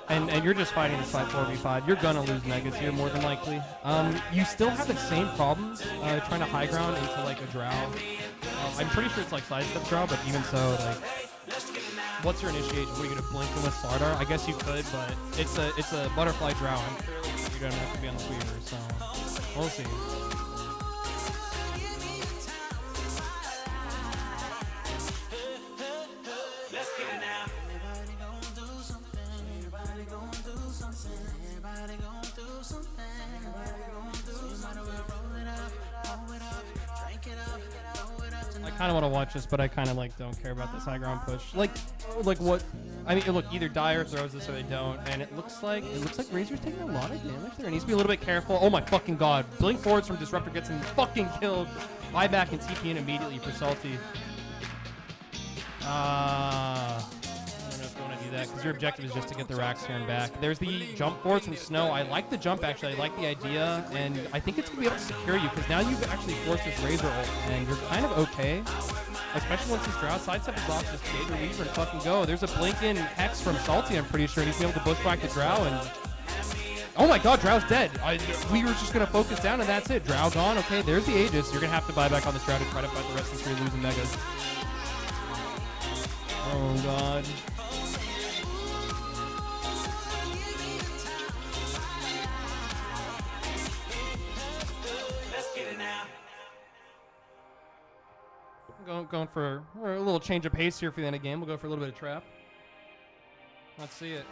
And you're just fighting this fight 4v5. You're gonna lose megas here more than likely. You still have the same problems trying to high ground into like a Drow. I'm pretty sure it's like sidestep Drow, but even so, like, what's your initiation? What, are you gonna blink in with Slardar? I guess you could, but it's a butterfly Drow. I'm sure you don't have to be on the Weaver, so we'll see. kind of want to watch this, but I kind of like don't care about this high ground push. Like what? I mean, look, either Dire throws this or they don't, and it looks like Razor's taking a lot of damage there. He needs to be a little bit careful. Oh my fucking god! Blink forwards from Disruptor gets him fucking killed. Buyback and TP in immediately for Salty. I don't know if you want to do that because your objective is just to get the racks here and back. There's the jump forwards from Snow. I like the jump actually. I like the idea, and I think it's gonna be able to secure you because now you've actually forced this Razor ult, and you're kind of okay. Especially once this Drow sidestep is off, just Gator Weaver and fucking go. There's a blink-in Hex from Salty, I'm pretty sure. He's gonna be able to bushwhack the Drow, and oh my god, Drow's dead. Weaver's just gonna focus down, and that's it. Drow gone. Okay, there's the Aegis. You're gonna have to buy back on this Drow to try to fight the rest of this. You're losing Megas. Oh god. Going for a little change of pace here for the end of the game. We'll go for a little bit of trap. Let's see it.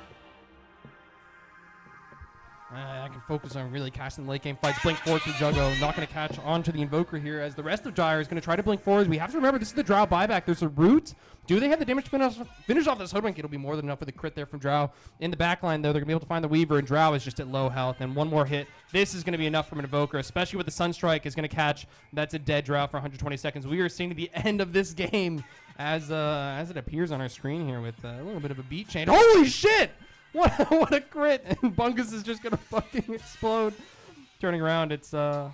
I can focus on really catching the late game fights. Blink forwards with Juggo. Not going to catch onto the Invoker here as the rest of Gyre is going to try to blink forwards. We have to remember this is the Drow buyback. There's a root. Do they have the damage to finish off this Hoodwink? It'll be more than enough with the crit there from Drow. In the back line, though, they're going to be able to find the Weaver, and Drow is just at low health. And one more hit. This is going to be enough from an Invoker, especially with the Sunstrike is going to catch. That's a dead Drow for 120 seconds. We are seeing the end of this game as it appears on our screen here with a little bit of a beat change. Holy shit! What a crit! And Bungus is just gonna fucking explode. Turning around, it's oh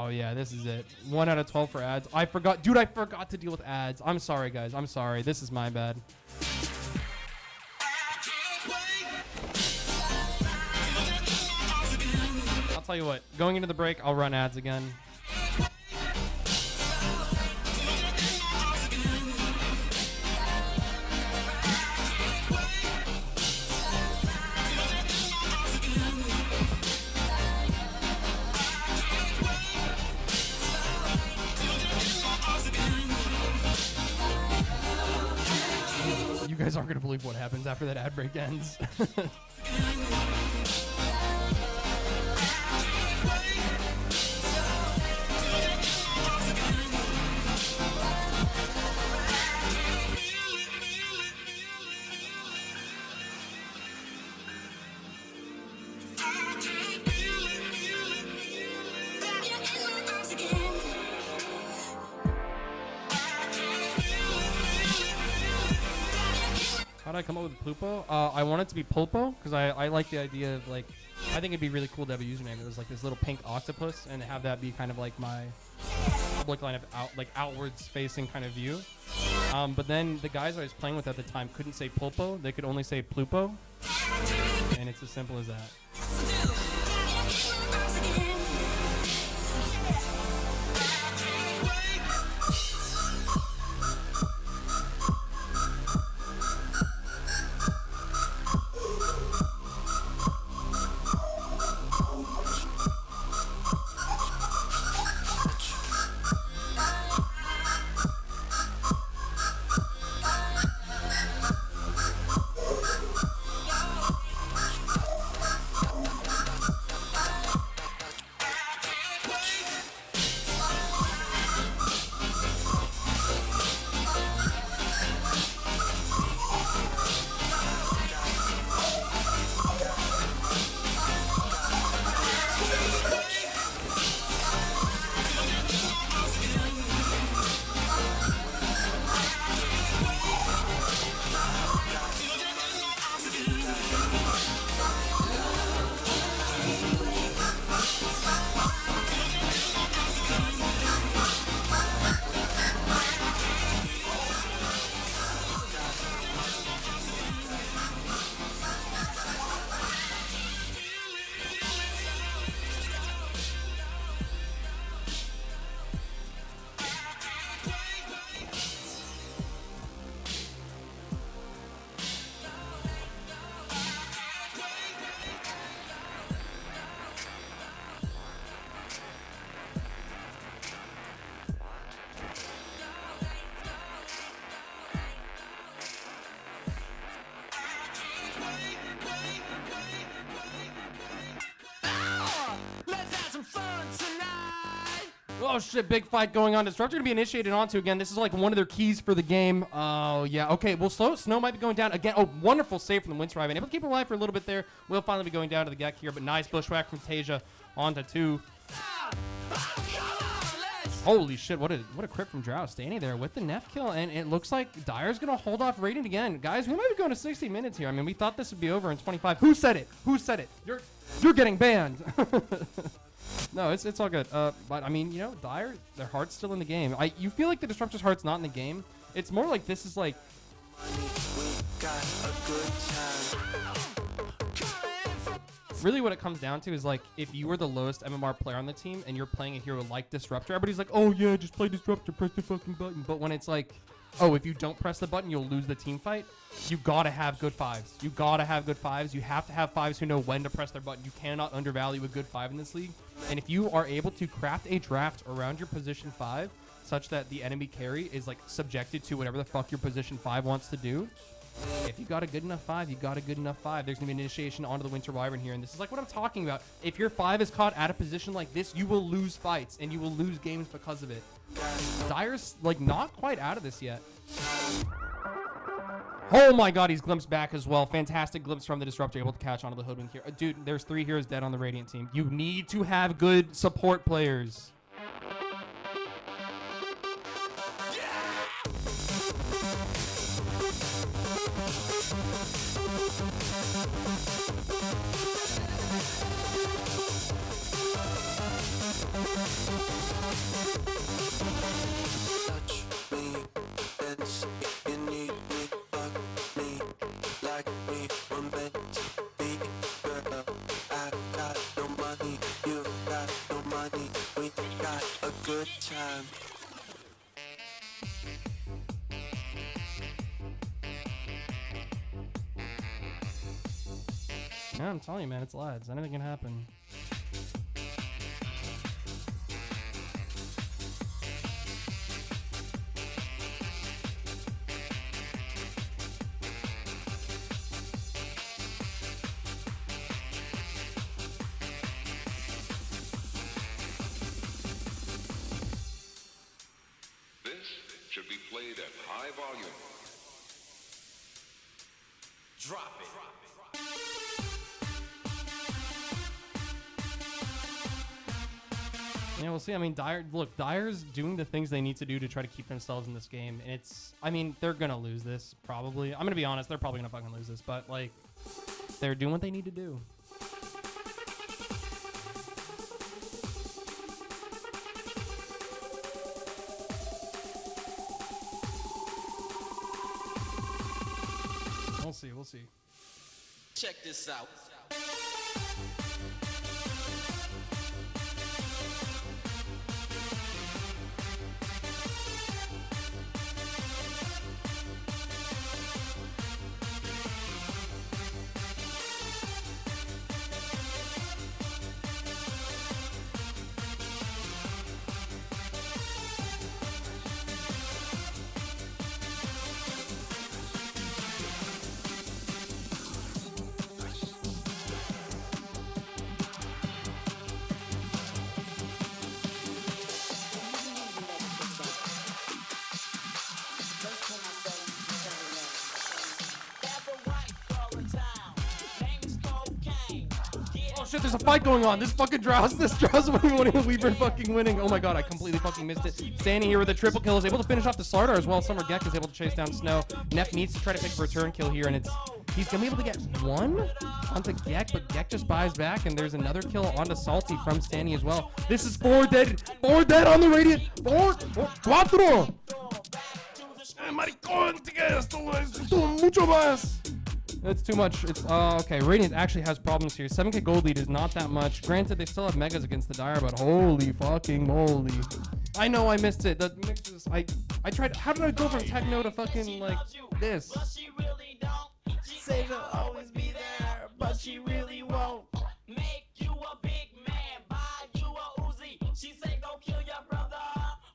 yeah, this is it. 1 out of 12 for ads. I forgot to deal with ads. I'm sorry, guys. I'm sorry. This is my bad. I'll tell you what. Going into the break, I'll run ads again. You guys aren't going to believe what happens after that ad break ends. How did I come up with Pulpo? I want it to be Pulpo because I like the idea of like, I think it'd be really cool to have a username that was like this little pink octopus and have that be kind of like my public line of outwards facing kind of view. But then the guys I was playing with at the time couldn't say Pulpo; they could only say Plupo, and it's as simple as that. Oh shit, big fight going on. Disruptor gonna be initiated onto again. This is like one of their keys for the game. Oh yeah, okay, well Snow might be going down again. Oh, wonderful save from the Winter Raven. Able to keep him alive for a little bit there. Will finally be going down to the Gek here, but nice bushwhack from Tasia onto 2. Holy shit, what a crit from Drow. Standing there with the Neff kill, and it looks like Dire's gonna hold off Radiant again. Guys, we might be going to 60 minutes here. I mean, we thought this would be over in 25. Who said it? Who said it? You're getting banned. No, it's all good. But I mean, you know, Dire, their heart's still in the game. You feel like the Disruptor's heart's not in the game. It's more like this is like really what it comes down to is like if you were the lowest MMR player on the team and you're playing a hero like Disruptor, everybody's like, oh yeah, just play Disruptor, press the fucking button. But when it's like, oh, if you don't press the button, you'll lose the team fight, you gotta have good 5s. You gotta have good 5s. You have to have 5s who know when to press their button. You cannot undervalue a good 5 in this league. And if you are able to craft a draft around your position 5 such that the enemy carry is like subjected to whatever the fuck your position 5 wants to do, if you got a good enough 5, you got a good enough 5. There's going to be an initiation onto the Winter Wyvern here, and this is like what I'm talking about. If your 5 is caught at a position like this, you will lose fights, and you will lose games because of it. Dire's, like, not quite out of this yet. Oh my god, he's glimpsed back as well. Fantastic glimpse from the Disruptor, able to catch onto the Hoodwink here. Dude, there's 3 heroes dead on the Radiant team. You need to have good support players. Yeah, I'm telling you, man, it's lads. Anything can happen. This should be played at high volume. Drop it. Yeah, we'll see. I mean, Dire's doing the things they need to do to try to keep themselves in this game. And I mean, they're going to lose this, probably. I'm going to be honest, they're probably going to fucking lose this. But, like, they're doing what they need to do. We'll see. Check this out. Shit, there's a fight going on. This drow's winning. We've fucking winning. Oh my god, I completely fucking missed it. Standing here with a triple kill, is able to finish off the Slardar as well. Summer Gek is able to chase down Snow. Neff needs to try to pick a return kill here, and he's gonna be able to get 1 onto Gek, but Gek just buys back, and there's another kill onto Salty from Stanny as well. This is 4 dead on the Radiant. 4, 4. Maricón, esto mucho más. It's too much. Okay. Radiant actually has problems here. 7k gold lead is not that much. Granted, they still have megas against the Dire, but holy fucking moly. I know I missed it. The mixes. I tried. How did I go from techno to fucking like this? She really don't. She say she'll always be there, but she really won't. Make you a big man, buy you a Uzi. She say go kill your brother,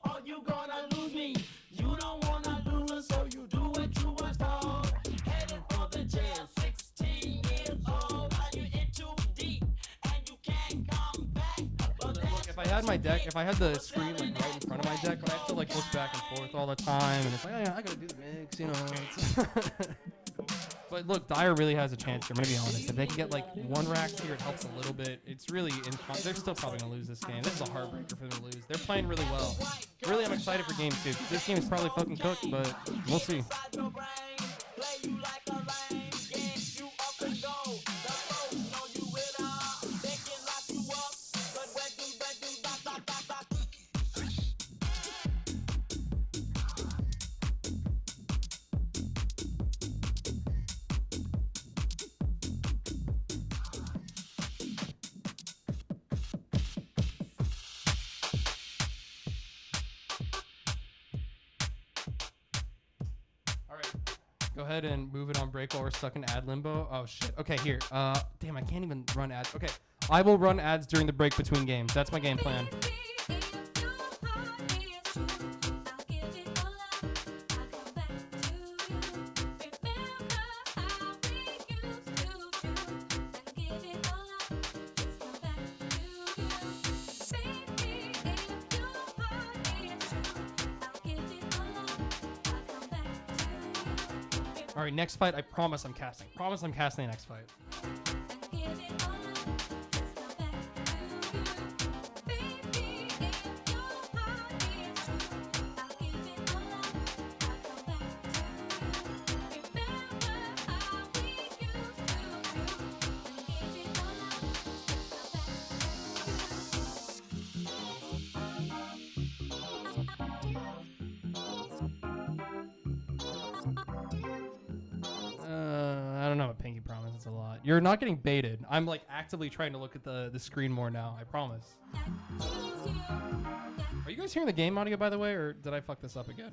or you gonna lose me. You don't wanna lose, so you do what you was told. Headed for the jail, 16 years old. Are you in too deep, and you can't come back? But Look, if I had my deck, if I had the screen like right in front of my deck, but I have to like look back and forth all the time, and it's like, oh, yeah, I gotta do the mix, you know. But look, Dire really has a chance here. I'm gonna be honest. If they can get like 1 rack here, it helps a little bit. It's really, they're still probably gonna lose this game. This is a heartbreaker for them to lose. They're playing really well. Really, I'm excited for game 2. This game is probably fucking cooked, but we'll see. Go ahead and move it on break while we're stuck in ad limbo. Oh shit. Okay, here. Damn, I can't even run ads. Okay, I will run ads during the break between games. That's my game plan. All right, next fight. I promise I'm casting. Promise I'm casting the next fight. I don't know what Pinky promise. It's a lot. You're not getting baited. I'm like actively trying to look at the screen more now. I promise. Are you guys hearing the game audio, by the way, or did I fuck this up again?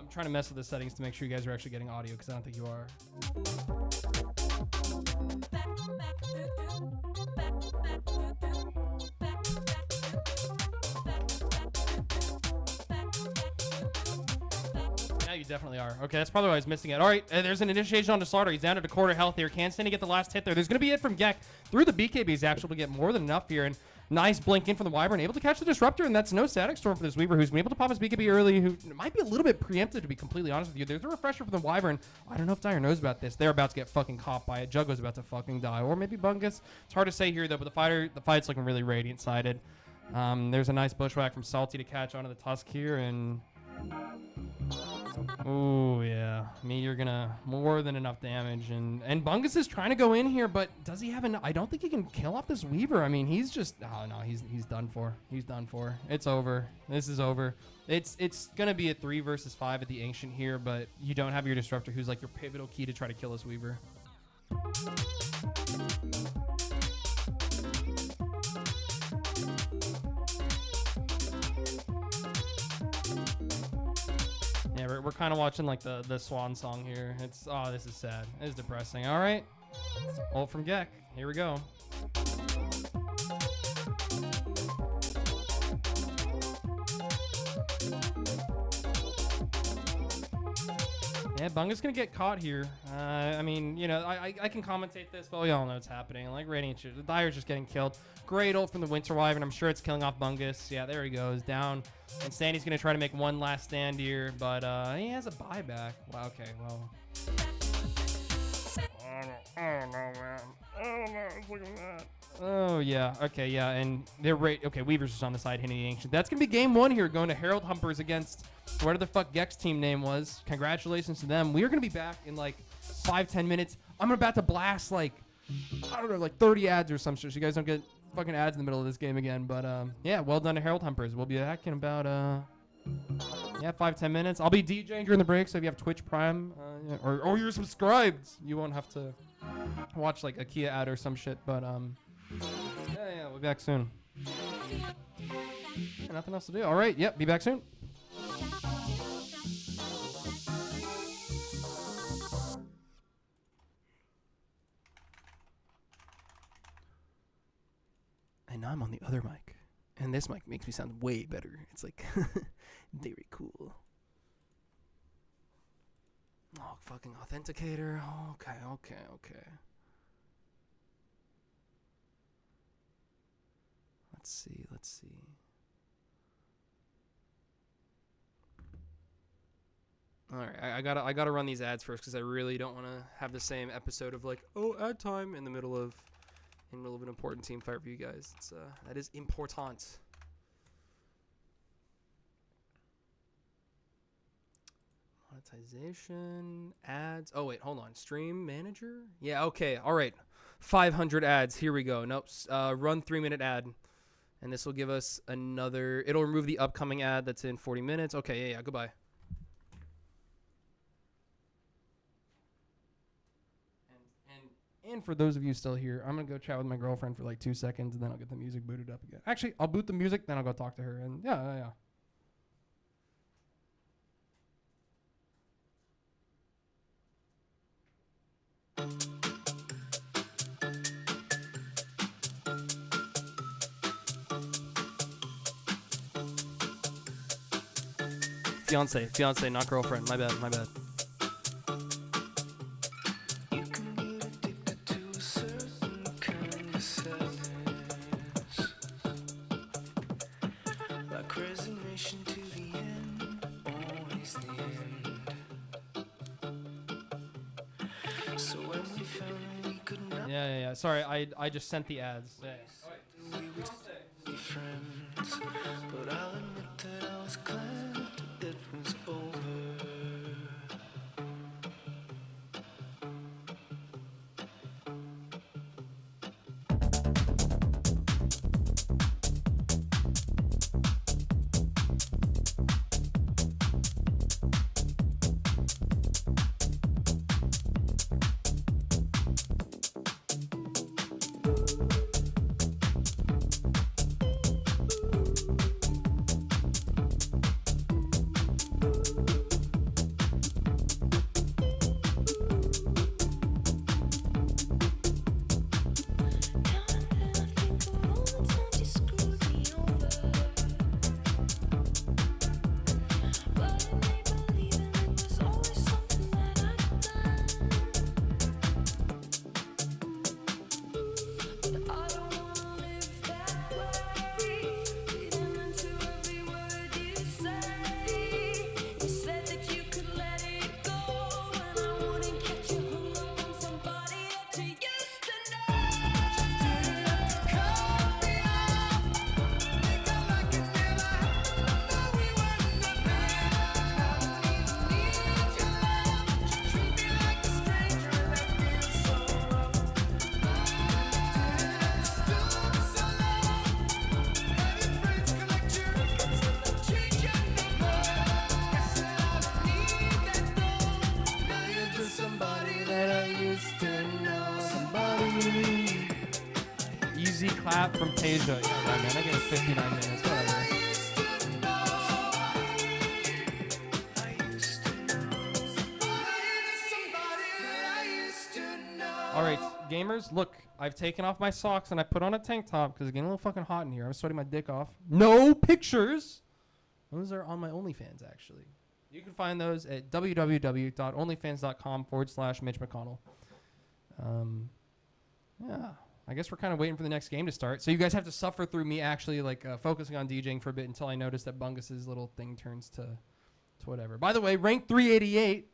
Trying to mess with the settings to make sure you guys are actually getting audio, because I don't think you are. Yeah, you definitely are. Okay, that's probably why I was missing it. All right, there's an initiation on the Slaughter. He's down to a quarter health here. Can't stand to get the last hit there. There's going to be it from Gek through the BKB. He's actually to get more than enough here. And nice blink in from the Wyvern, able to catch the Disruptor, and that's no static storm for this Weaver, who's been able to pop his BKB early, who might be a little bit preempted, to be completely honest with you. There's a refresher for the Wyvern. I don't know if Dire knows about this. They're about to get fucking caught by it. Juggo's about to fucking die, or maybe Bungus. It's hard to say here, though, but the fight's looking really radiant-sided. There's a nice bushwhack from Salty to catch onto the Tusk here, and... Oh yeah, Meteor gonna more than enough damage, and Bungus is trying to go in here, but does he have enough? I don't think he can kill off this Weaver. I mean, he's just no, he's done for. He's done for. It's over. This is over. It's gonna be a 3 versus 5 at the Ancient here, but you don't have your Disruptor, who's like your pivotal key to try to kill this Weaver. Yeah, we're kind of watching like the swan song here. It's this is sad. It's depressing. All right, ult from Gek. Here we go. Yeah, Bunga's gonna get caught here. I mean, you know, I can commentate this, but we all know what's happening. Like Radiant, the Dire's just getting killed. Great ult from the Winter Wyvern. I'm sure it's killing off Bungus. Yeah, there he goes, down. And Sandy's gonna try to make one last stand here, but he has a buyback. Wow, okay, well. I don't know, man. I don't know. Look at that. Oh, yeah. Okay, yeah. And they're right. Okay, Weaver's just on the side hitting the Ancient. That's going to be game 1 here, going to Herald Humpers against whatever the fuck Gek's team name was. Congratulations to them. We are going to be back in like 5-10 minutes. I'm about to blast like, I don't know, like 30 ads or some shit, so you guys don't get fucking ads in the middle of this game again. But yeah, well done to Herald Humpers. We'll be back in about Yeah, 5-10 minutes. I'll be DJing during the break, so if you have Twitch Prime yeah, or you're subscribed, you won't have to watch like a Kia ad or some shit. But yeah, we'll be back soon. Yeah, nothing else to do. All right, yep, be back soon. And now I'm on the other mic, and this mic makes me sound way better. It's like very cool. Oh, fucking authenticator. Okay. Let's see. All right, I gotta run these ads first because I really don't want to have the same episode of like, oh, ad time in the middle of an important team fight for you guys. It's that is important. Monetization, ads. Oh wait, hold on. Stream manager. Yeah, okay, all right. 500 ads. Here we go. Nope. Run 3-minute ad, and this will give us another. It'll remove the upcoming ad that's in 40 minutes. Okay, yeah. Goodbye. And for those of you still here, I'm gonna go chat with my girlfriend for like 2 seconds, and then I'll get the music booted up again. Actually, I'll boot the music, then I'll go talk to her, and yeah. Fiance, not girlfriend. My bad. You can get addicted to a certain kind of sadness, like resignation to the end, always the end. So when we found that we could not Yeah. Sorry, I just sent the ads. Yeah. we would be friends, but I'll admit that I was glad it was over. Easy clap from Tasia. Yeah, right, man. I gave it 59 minutes. Whatever. All right, gamers, look. I've taken off my socks and I put on a tank top because it's getting a little fucking hot in here. I was sweating my dick off. No pictures. Those are on my OnlyFans, actually. You can find those at www.onlyfans.com/Mitch McConnell. Yeah. I guess we're kind of waiting for the next game to start. So you guys have to suffer through me actually like focusing on DJing for a bit until I notice that Bungus's little thing turns to whatever. By the way, rank 388.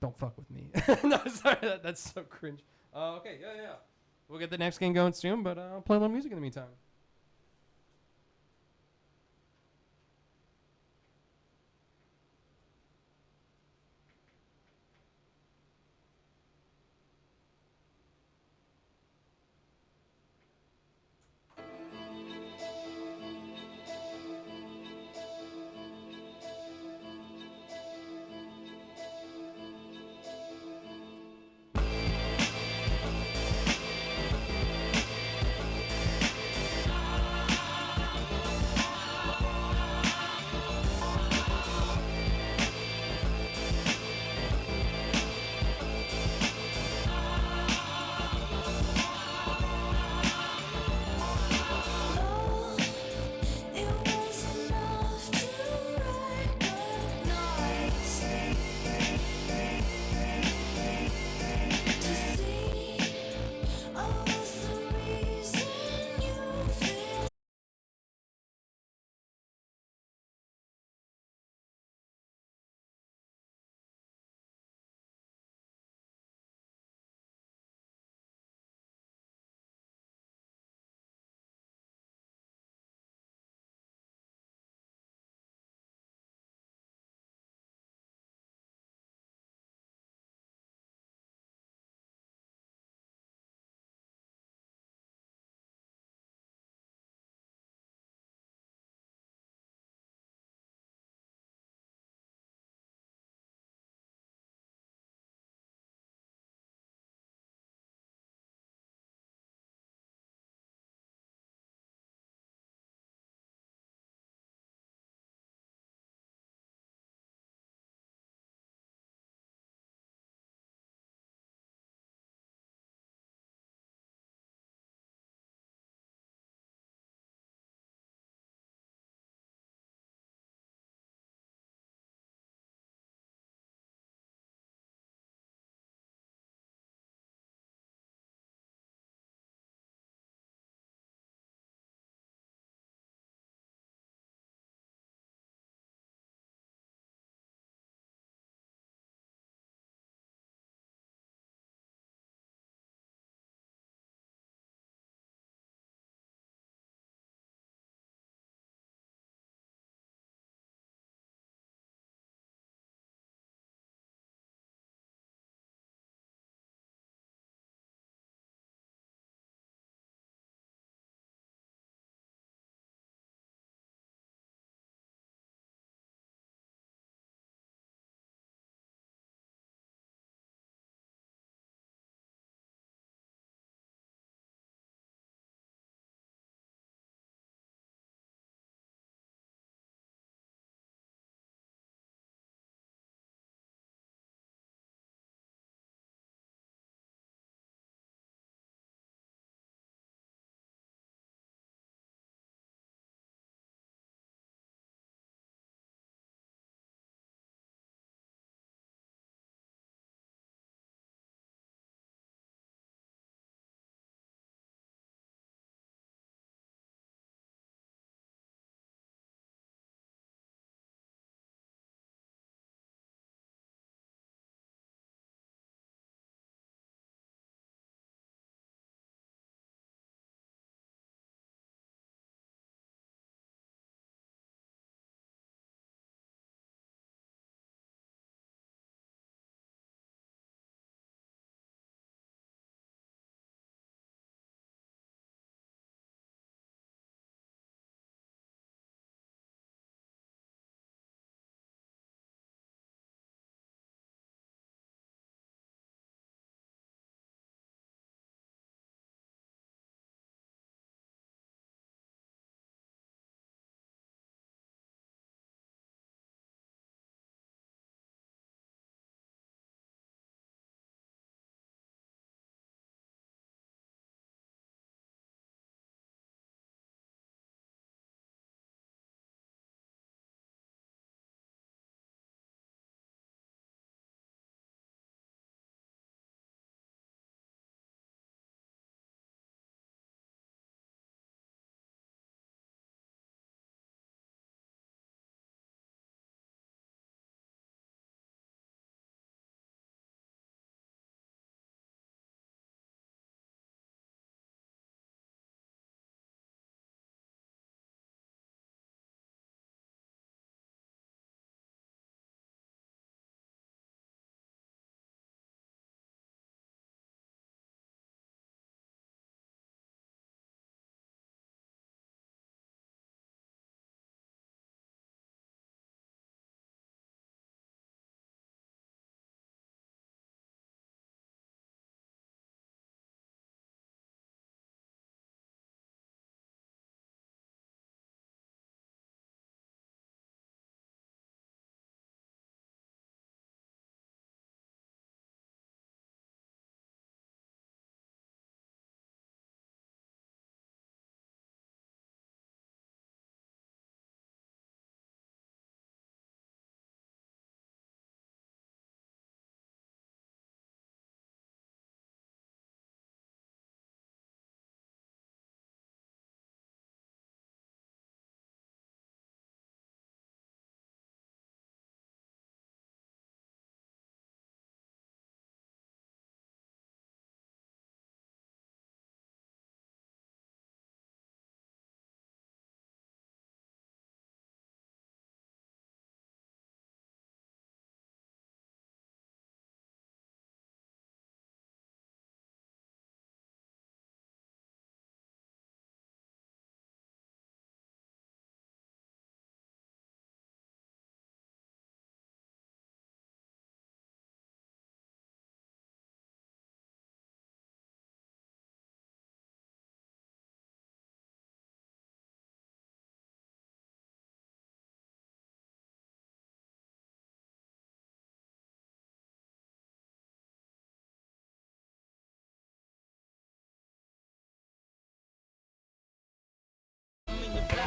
Don't fuck with me. No, sorry. That's so cringe. Okay, yeah. We'll get the next game going soon, but I'll play a little music in the meantime.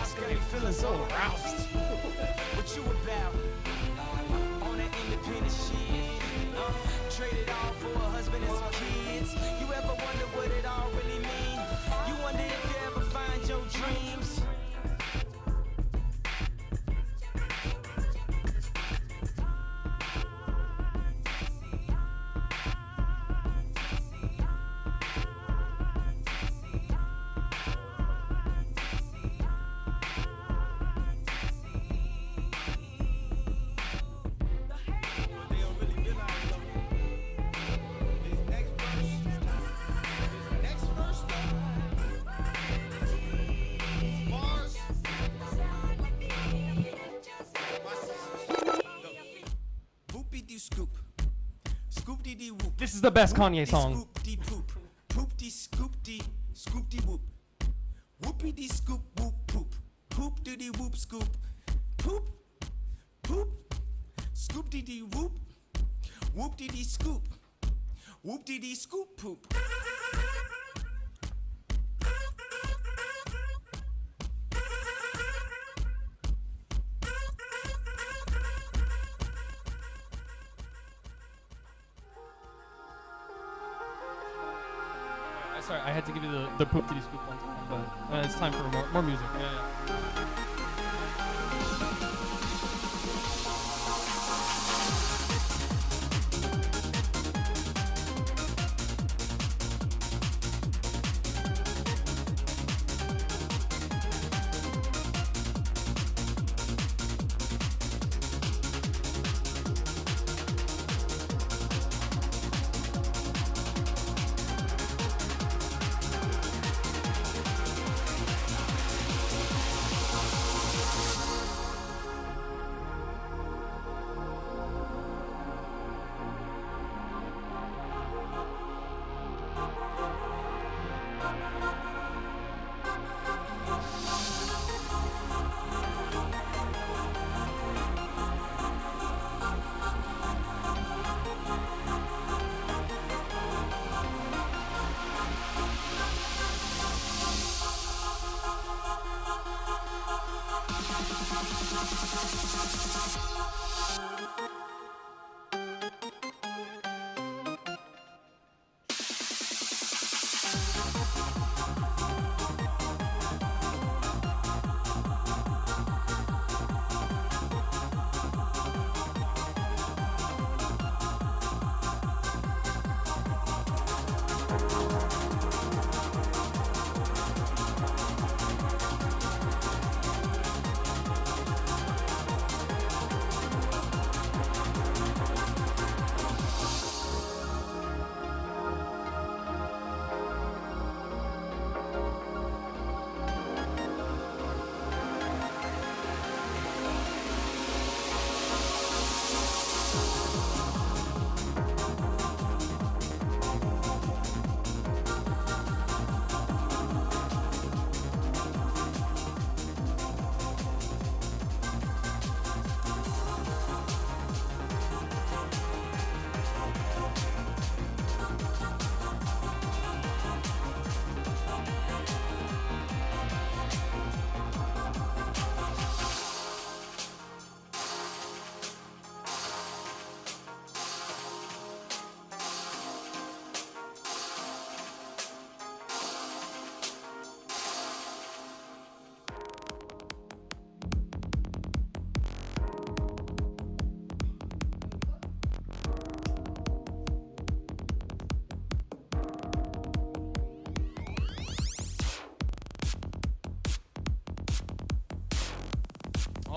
Oscar, they feeling so aroused. What you about? On that independent shit. Traded all for a husband and some kids. You ever wonder what it all really mean? You wonder if you ever find your dreams. This is the best Kanye song. Scoop-dee poop, poop-dee scoop-dee, scoop-dee whoop. Whoopie-dee scoop, whoop poop, poop-dee whoop scoop, poop, poop, scoop-dee whoop, whoop-dee scoop, whoop-dee scoop poop. Sorry, I had to give you the poop titty scoop one time, but it's time for more music. Yeah.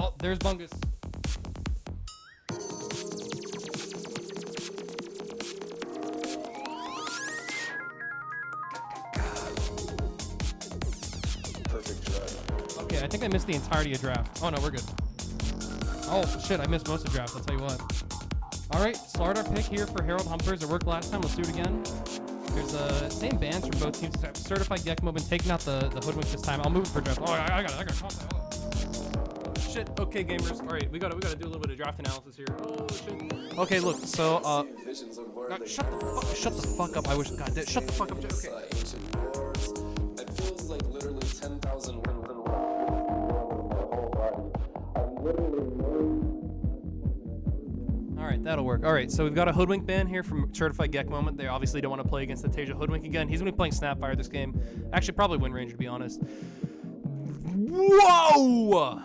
Oh, there's Bungus. Perfect draft. Okay, I think I missed the entirety of draft. Oh no, we're good. Oh shit, I missed most of draft, I'll tell you what. Alright, start our pick here for Harold Humpers. It worked last time, let's do it again. There's same bands from both teams. Certified Gekmo been taking out the Hoodwink this time. I'll move it for draft. Oh, I got contact. Oh, shit. Okay, gamers. All right, we gotta do a little bit of draft analysis here. Oh shit. Okay, look. So shut the fuck up. I wish. God, shut the fuck up. Okay. Ancient wars. It feels like literally 10,000 win. That'll work. All right, so we've got a Hoodwink ban here from Certified Gek Moment. They obviously don't want to play against the Tasia Hoodwink again. He's going to be playing Snapfire this game. Actually, probably Wind Ranger, to be honest. Whoa! All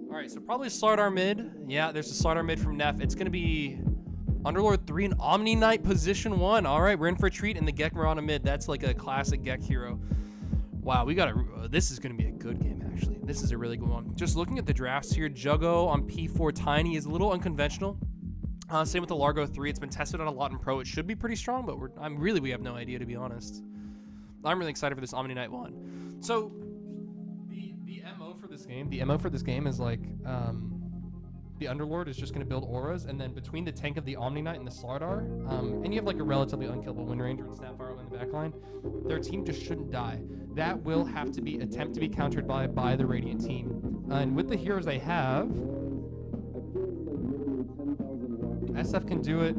right, so probably Slardar mid. Yeah, there's a Slardar mid from Neff. It's going to be Underlord 3 and Omni Knight position 1. All right, we're in for a treat in the Gek Marana mid. That's like a classic Gek hero. Wow, we got a. This is going to be a good game, actually. This is a really good one. Just looking at the drafts here, Juggo on P4 Tiny is a little unconventional. Same with the Largo 3. It's been tested on a lot in Pro. It should be pretty strong, but we have no idea, to be honest. I'm really excited for this Omni Knight 1. So the MO for this game is like the Underlord is just going to build auras, and then between the tank of the Omni Knight and the Slardar, and you have like a relatively unkillable Wind Ranger and Snapfire in the backline, their team just shouldn't die. That will have to be attempt to be countered by the Radiant team. And with the heroes they have, SF can do it.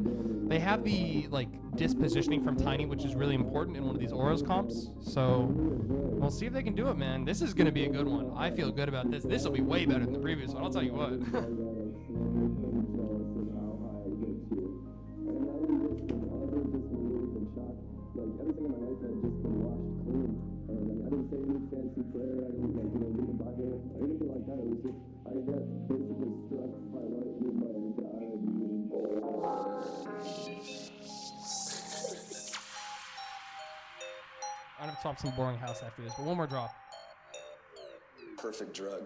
They have the like dispositioning from Tiny, which is really important in one of these Auras comps. So we'll see if they can do it, man. This is going to be a good one. I feel good about this. This will be way better than the previous one, I'll tell you what. I'm gonna top some boring house after this, but one more drop. Perfect drug.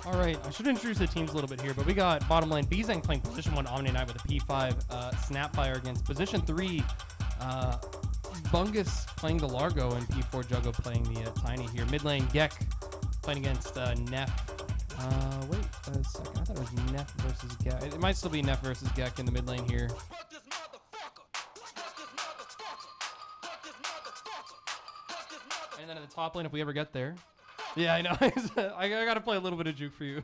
All right, I should introduce the teams a little bit here, but we got bottom lane Djing playing position 1 Omni Knight with a P5 Snapfire against position 3 Bungus playing the Largo and P4 Juggo playing the Tiny here. Mid lane Gek playing against Neff. Wait a second, I thought it was Neff versus Gek. It might still be Neff versus Gek in the mid lane here. And then in the top lane, if we ever get there. Yeah, I know. I gotta play a little bit of juke for you.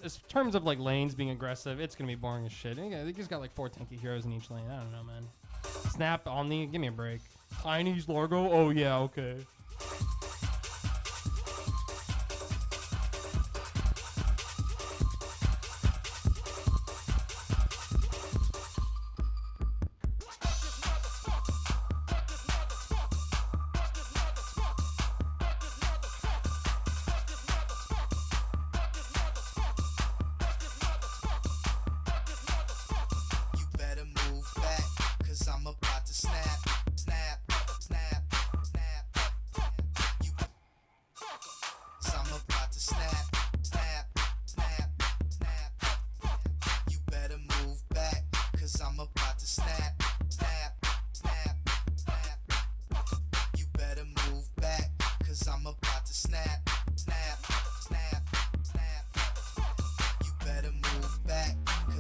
In terms of like lanes being aggressive, it's gonna be boring as shit. They just got like 4 tanky heroes in each lane. I don't know, man. Snap, Omni, give me a break. Tiny's Largo, oh yeah, okay.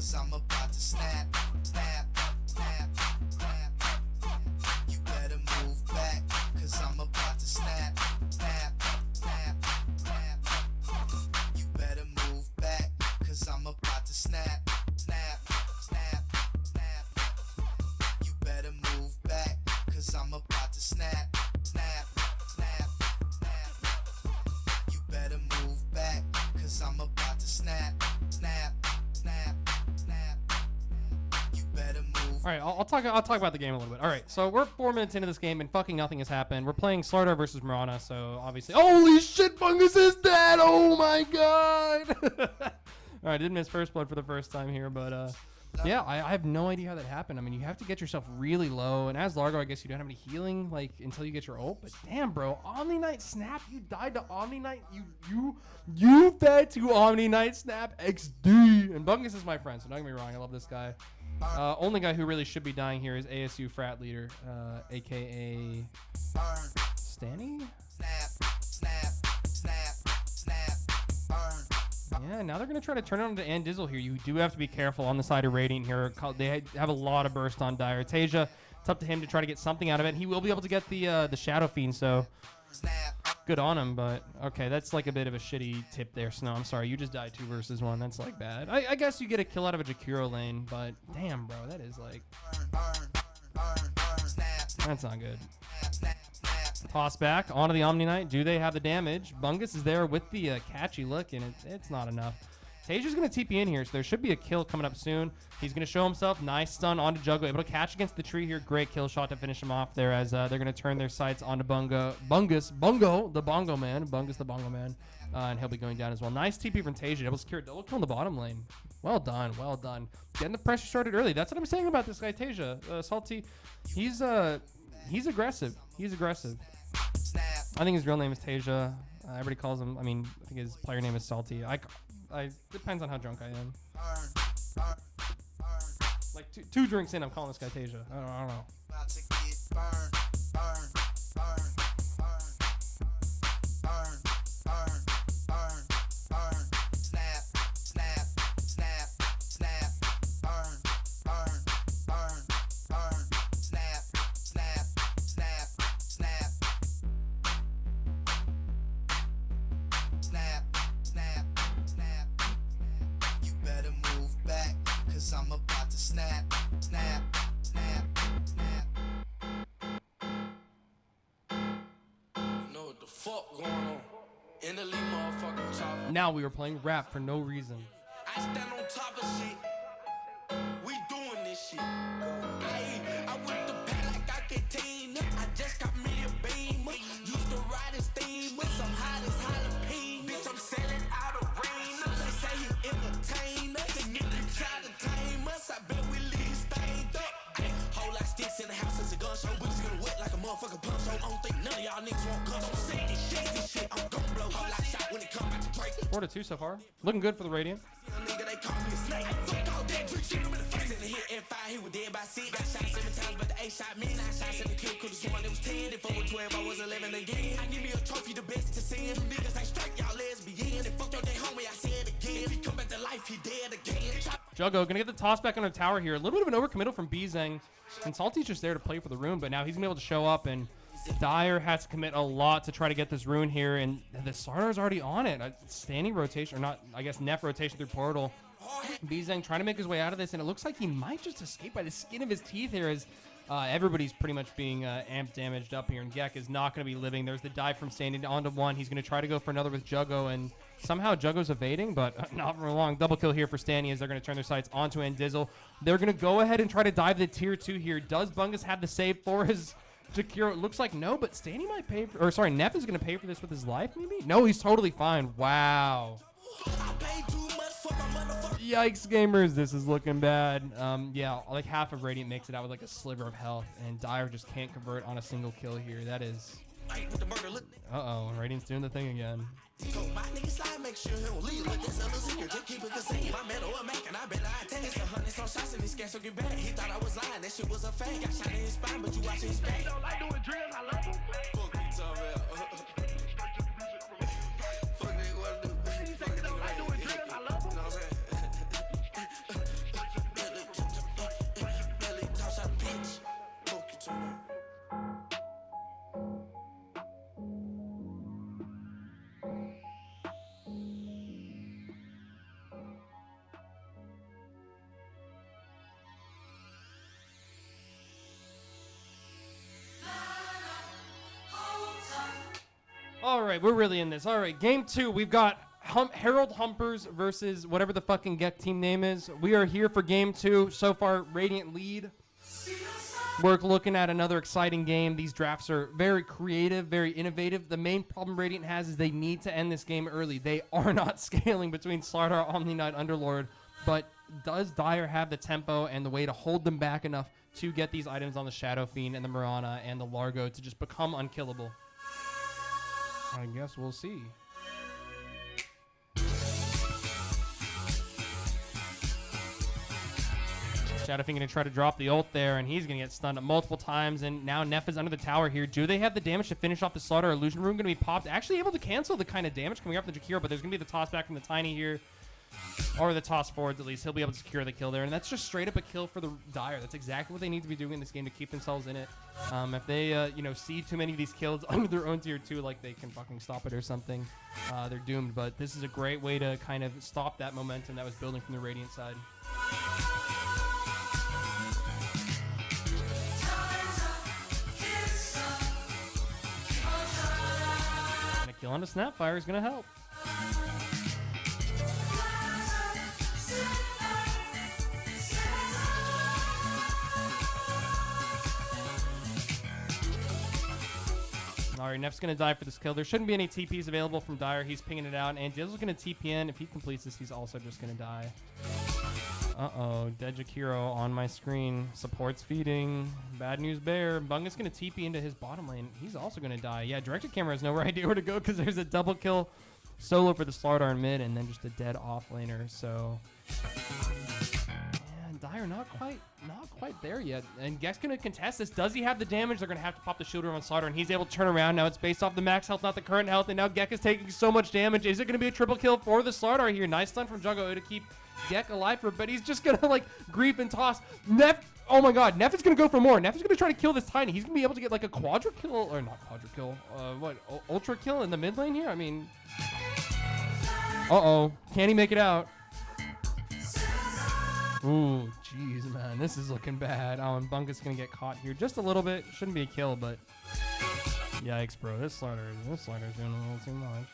cause I'm about to snap, snap, snap, snap. You better move back, cause I'm about to snap, snap, snap, snap. You better move back, cause I'm about to snap, snap, snap, snap. You better move back, cause I'm about to snap, snap, snap, snap. You better move back, cause I'm about to snap, snap, snap, snap. You better move. All right, I'll talk about the game a little bit. All right, so we're 4 minutes into this game and fucking nothing has happened. We're playing Slardar versus Mirana, so obviously, holy shit, Bungus is dead! Oh my god! All right, didn't miss first blood for the first time here, but yeah, I have no idea how that happened. I mean, you have to get yourself really low, and as Largo, I guess you don't have any healing like until you get your ult. But damn, bro, Omni Knight Snap, you died to Omni Knight. You fed to Omni Knight Snap XD. And Bungus is my friend, so don't get me wrong, I love this guy. Only guy who really should be dying here is ASU frat leader, aka Stanny. Yeah, now they're going to try to turn it on to Andizzle here. You do have to be careful on the side of Radiant here. They have a lot of burst on Dire. Tasia, it's up to him to try to get something out of it. He will be able to get the Shadow Fiend, so good on him. But, okay, that's like a bit of a shitty tip there, Snow. I'm sorry, you just died 2 versus 1. That's, like, bad. I guess you get a kill out of a Jakiro lane, but damn, bro, that is, like... That's not good. Toss back onto the Omni Knight. Do they have the damage? Bungus is there with the catchy look, and it's not enough. Tasia's going to TP in here, so there should be a kill coming up soon. He's going to show himself. Nice stun onto Juggo. Able to catch against the tree here. Great kill shot to finish him off there as they're going to turn their sights onto Bungus, the Bongo Man. Bungus, the Bongo Man. And he'll be going down as well. Nice TP from Tasia. Able to secure a double kill in the bottom lane. Well done, well done. Getting the pressure started early. That's what I'm saying about this guy, Tasia. Salty, he's aggressive. He's aggressive. I think his real name is Tasia. Everybody calls him, I mean, I think his player name is Salty. I depends on how drunk I am. Like two drinks in, I'm calling this guy Tasia. I don't know. I'm about to snap, snap, snap, snap. You know what the fuck going on? In the lead motherfucking chopper. Now we were playing rap for no reason. I stand on top of shit. We doing this shit. Hey, I whip the pad like I contain. I just got me a beam. Used to ride a steam with some hot as jalapeno. Bitch, I'm selling out of rain. They say you entertain us. The nigga try to tame us. I bet we leave stained up. Ay, whole lot sticks in the house as a gun show. We just gonna wet like a motherfucking punch show. I don't think none of y'all niggas want guns. I'm saying this shit. I'm gon' blow. Whole lot shot when it come out the Drake. 4-2 so far. Looking good for the Radiant. Nigga, they call me a snake. Fuck all that drink, shoot him in the face. In the hit and fire, he was dead by 6. Got shot 7 times, but the 8 shot me. 9 shots in the kill, could've sworn it was 10. If I was 12, I was 11 again. I give me a trophy, the best to send. You niggas ain't straight, y'all lesbian. And fuck your day homie, I said again. If he come back to life, he dead again. Juggo gonna get the toss back on the tower here. A little bit of an overcommittal from Djing. And Salty's just there to play for the rune, but now he's gonna be able to show up, and Dire has to commit a lot to try to get this rune here, and the Sardar's already on it. Standing rotation, or not, I guess Neff rotation through portal. Djing trying to make his way out of this, and it looks like he might just escape by the skin of his teeth here as everybody's pretty much being amp damaged up here, and Gek is not going to be living. There's the dive from Standing onto one. He's going to try to go for another with Juggo, and somehow Juggo's evading, but not for long. Double kill here for Standing as they're going to turn their sights onto Andizzle. They're going to go ahead and try to dive the tier 2 here. Does Bungus have the save for his Jakiro? It looks like no, but Standing might pay for, or sorry, Neff is going to pay for this with his life, maybe? No, he's totally fine. Wow. Yikes, gamers, this is looking bad. Yeah, like half of Radiant makes it out with like a sliver of health, and Dire just can't convert on a single kill here. That is... Uh-oh, Radiant's doing the thing again. My nigga slide, make sure he don't leave. But this other secret, just keep it concealed. My metal a Mac, and I bet I take it. 100 some shots in his scared, so get back. He thought I was lying, that shit was a fake. Got shot in his spine, but you watching his back. Don't like doing drills, I love him. Fuck me, talk about. Fuck nigga, what I do? Fuck nigga, like doing drills, I love him. All right, we're really in this. All right, game 2. We've got Harold Humpers versus whatever the fucking Gek team name is. We are here for game 2. So far, Radiant lead. We're looking at another exciting game. These drafts are very creative, very innovative. The main problem Radiant has is they need to end this game early. They are not scaling between Slardar, Omni Knight, Underlord. But does Dire have the tempo and the way to hold them back enough to get these items on the Shadow Fiend and the Mirana and the Largo to just become unkillable? I guess we'll see. Shadow Fiend going to try to drop the ult there, and he's going to get stunned multiple times, and now Neff is under the tower here. Do they have the damage to finish off the Slaughter? Illusion Rune going to be popped. Actually able to cancel the kind of damage coming up from the Jakiro, but there's going to be the toss back from the Tiny here. Or the toss forwards, at least. He'll be able to secure the kill there, and that's just straight up a kill for the Dire. That's exactly what they need to be doing in this game to keep themselves in it. If they, see too many of these kills under their own tier 2, like they can fucking stop it or something, they're doomed. But this is a great way to kind of stop that momentum that was building from the Radiant side. And a kill on a Snapfire is going to help. All right, Neff's going to die for this kill. There shouldn't be any TPs available from Dire. He's pinging it out, and Dizzle's going to TP in. If he completes this, he's also just going to die. Uh-oh, dead Jakiro on my screen. Support's feeding. Bad news bear. Bungus going to TP into his bottom lane. He's also going to die. Yeah, directed camera has no idea where to go because there's a double kill solo for the Slardar in mid and then just a dead off laner. So, yeah, Dire not quite there yet. And Gek's going to contest this. Does he have the damage? They're going to have to pop the shield on Slardar, and he's able to turn around. Now it's based off the max health, not the current health, and now Gek is taking so much damage. Is it going to be a triple kill for the Slardar here? Nice stun from Juggo to keep Gek alive for, but he's just going to like grief and toss. Neff, oh my god, Neff is going to go for more. Neff is going to try to kill this Tiny. He's going to be able to get like a quadra kill, or not quadra kill, ultra kill in the mid lane here? I mean, uh-oh, can he make it out? Ooh, jeez, man, this is looking bad. Oh, and Bunkus going to get caught here just a little bit. Shouldn't be a kill, but yikes, bro. This Slardar is doing a little too much.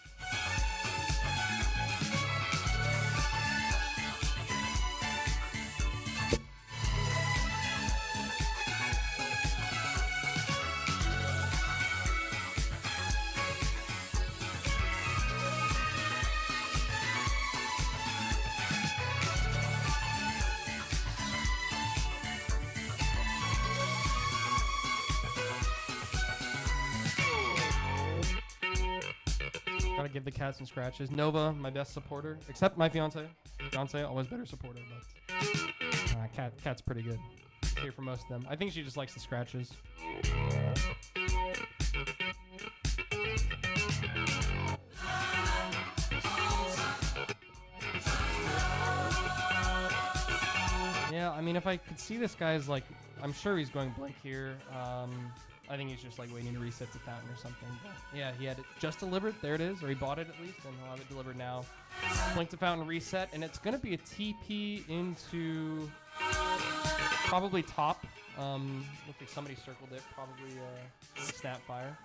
Gotta give the cat some scratches. Nova, my best supporter, except my fiance. Fiance, always better supporter, but cat's pretty good. Here for most of them. I think she just likes the scratches. Yeah, I mean, if I could see this guy's like, I'm sure he's going blink here. I think he's just like waiting to reset the fountain or something. But yeah, he had it just delivered. There it is, or he bought it at least, and he'll have it delivered now. Blink the fountain reset, and it's gonna be a TP into probably top. Looks like somebody circled it. Probably Snapfire.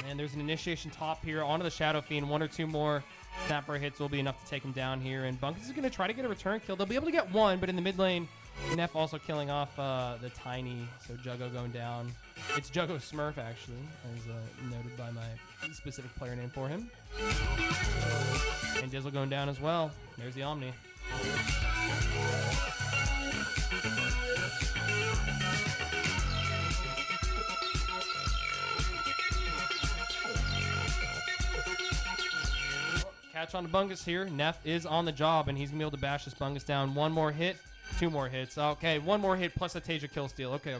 And there's an initiation top here onto the Shadow Fiend. One or two more Snapfire hits will be enough to take him down here. And Bunkus is going to try to get a return kill. They'll be able to get one, but in the mid lane, Neff also killing off the Tiny. So Juggo going down. It's Juggo Smurf, actually, as noted by my specific player name for him. And Dizzle going down as well. There's the Omni. Catch on to Bungus here. Neff is on the job, and he's going to be able to bash this Bungus down. One more hit, two more hits. Okay, one more hit plus a Tasia kill steal. Okay.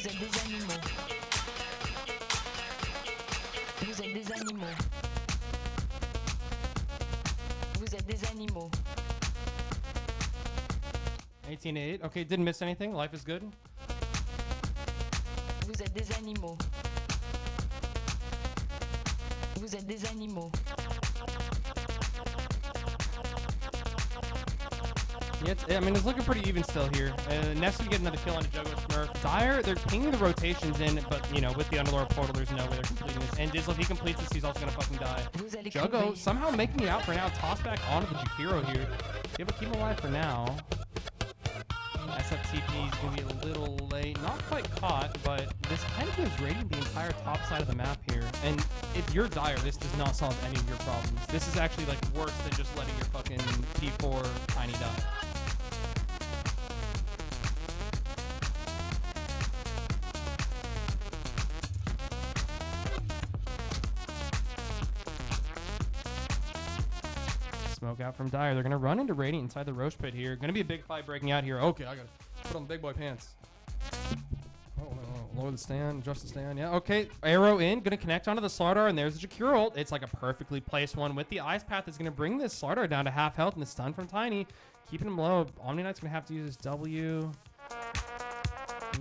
Vous êtes des animaux. Vous êtes des animaux. Vous êtes des animaux. 18-8. Okay, didn't miss anything. Life is good. Vous êtes des animaux. Vous êtes des animaux. Yeah, I mean, it's looking pretty even still here. Neff's gonna get another kill on a Juggo Smurf. Dire, they're pinging the rotations in, but, you know, with the Underlord portal, there's no way they're completing this. And Dizzle, if he completes this, he's also gonna fucking die. Vous allez Juggo crever. somehow making it out for now. Toss back onto the Jakiro here. Able to keep him alive for now. SFTP is gonna be a little late. Not quite caught, but this kind of gives Radiant the entire top side of the map here. And if you're Dire, this does not solve any of your problems. This is actually, like, worse than just letting your fucking P4 Tiny die. Smoke out from Dire. They're going to run into Radiant inside the Roche pit here. Going to be a big fight breaking out here. Okay, I got to put on the big boy pants. Oh, lower the stand, adjust the stand. Yeah, okay. Arrow in. Going to connect onto the Slardar, and there's the Jakiro ult. It's like a perfectly placed one with the Ice Path. Is going to bring this Slardar down to half health, and the stun from Tiny. Keeping him low. Omni Knight's going to have to use his W.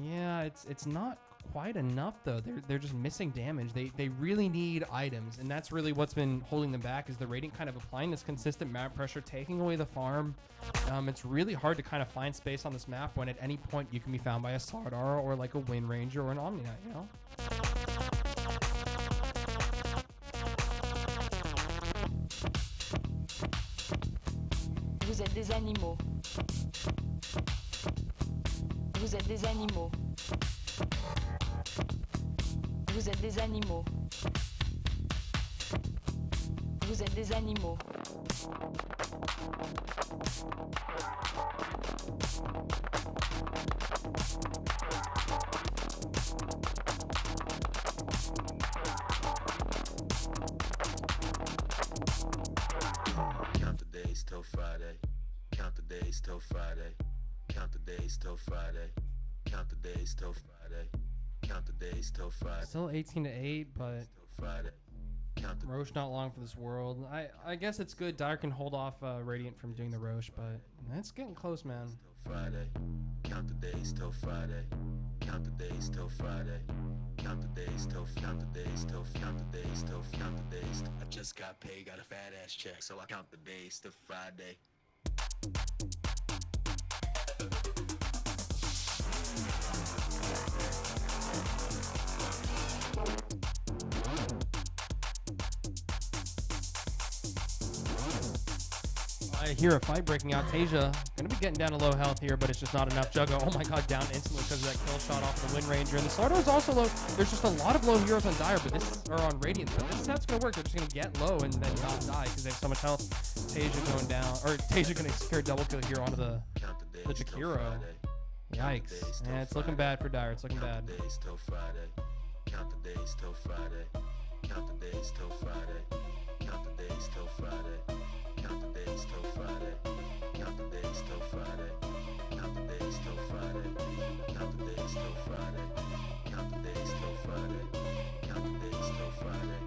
Yeah, it's not quite enough though. They're just missing damage. They really need items, and that's really what's been holding them back, is the Radiant kind of applying this consistent map pressure, taking away the farm. It's really hard to kind of find space on this map when at any point you can be found by a Slardar or like a Wind Ranger or an Omni Knight, you know? Vous êtes des animaux. Vous êtes des animaux. Vous êtes des animaux. Vous êtes des animaux. Count the days till Friday. Count the days till Friday. Count the days till Friday. Count the days till Friday. Count the days till Friday. Still 18-8, but Till Friday. Count the Roche not long for this world. I guess it's good Dire can hold off Radiant from doing the Roche, but it's getting close, man. till Friday. Count the days till Friday. Count the days till Friday. Count the days till count the days till count the days till count the days. I just got paid, got a fat ass check, so I count the days till Friday. I hear a fight breaking out. Tasia gonna be getting down to low health here, but it's just not enough. Juggo, oh my god, down instantly because of that kill shot off the Wind Ranger. And the Slardar is also low. There's just a lot of low heroes on Dire, but or on Radiant. But this is how it's gonna work. They're just gonna get low and then not die because they have so much health. Tasia going down, or Tasia gonna secure a double kill here onto the Jakiro. Yikes. Yeah, it's looking bad for Dire. It's looking bad. Count the days till Friday. Count the days till Friday. Count the days till Friday. Count the days till Friday. Count the days till Friday. Count the days till Friday. Count the days till Friday. Count the days till Friday. Count the days till Friday. Count the days till Friday.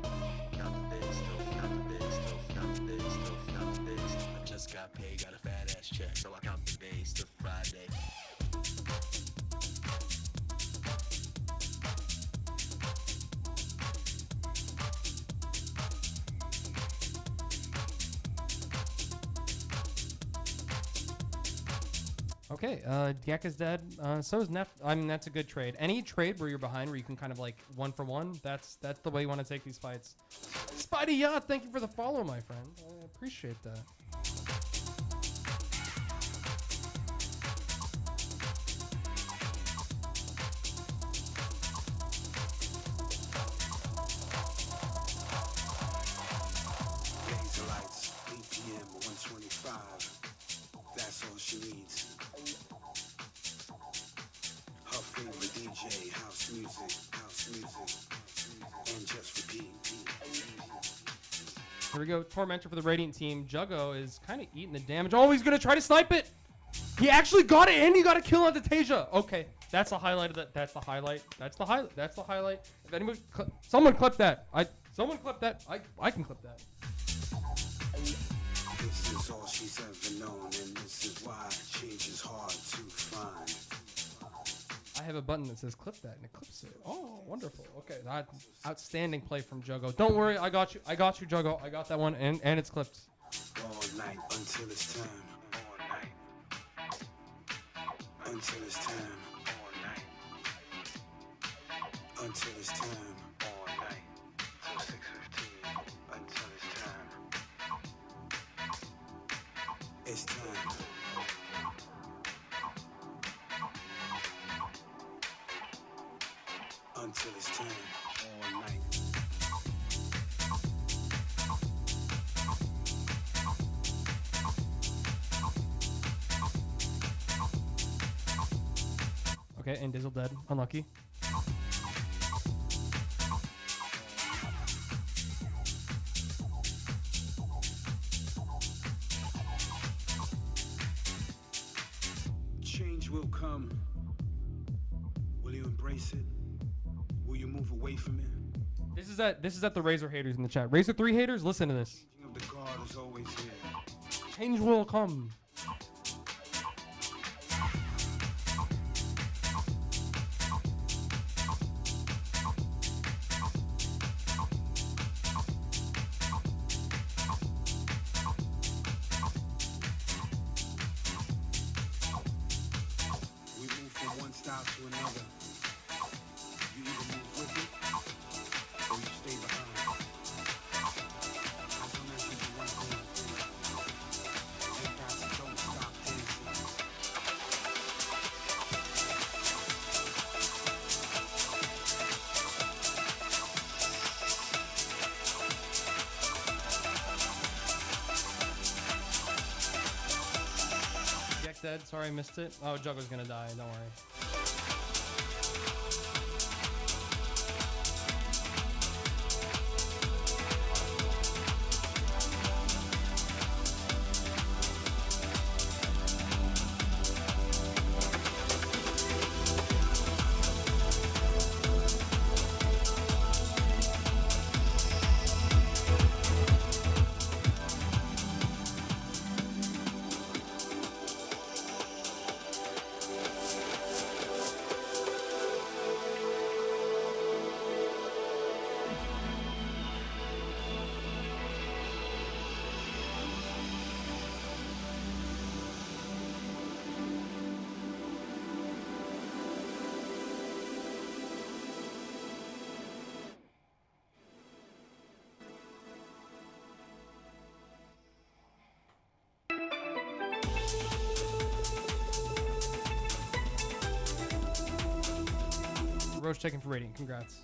Count the days till count the days till count the days till count the days. I just got paid, got a fat ass check, so I count the days till Friday. Okay, Diek is dead. So is Neff. I mean, that's a good trade. Any trade where you're behind, where you can kind of like 1-for-1, that's the way you want to take these fights. Spidey Yacht, thank you for the follow, my friend. I appreciate that. Laser lights, BPM 125. That's all she needs. Her favorite DJ, house music, and just repeat. Here we go. Tormentor for the Radiant team. Juggo is kind of eating the damage. Oh, he's going to try to snipe it. He actually got it, and he got a kill onto Tasia. Okay, That's the highlight of that. That's the highlight. That's the highlight. That's the highlight. If anybody, someone clip that. Someone clip that. I can clip that. This is all she's ever known, and this is why change is hard to find. I have a button that says clip that, and it clips it. Oh, wonderful. Okay, that outstanding play from Juggo. Don't worry, I got you. I got you, Juggo. I got that one, and it's clipped. All night until it's time. All night until it's time. All night until it's time. All night till 6:15 until it's time. It's time. Until it's time. All night. Okay, and Dizzle dead. Unlucky. Change will come. Will you embrace it? Will you move away from it? This is at the Razor haters in the chat. Razor 3 haters, listen to this. Changing of the guard is always here. Change will come. We move from one style to another. You either move with it or you stay behind. As long as you do one thing, you got to don't stop dancing. Jack dead. Sorry, I missed it. Oh, Juggo's gonna die. Don't worry. Roach checking for rating. Congrats.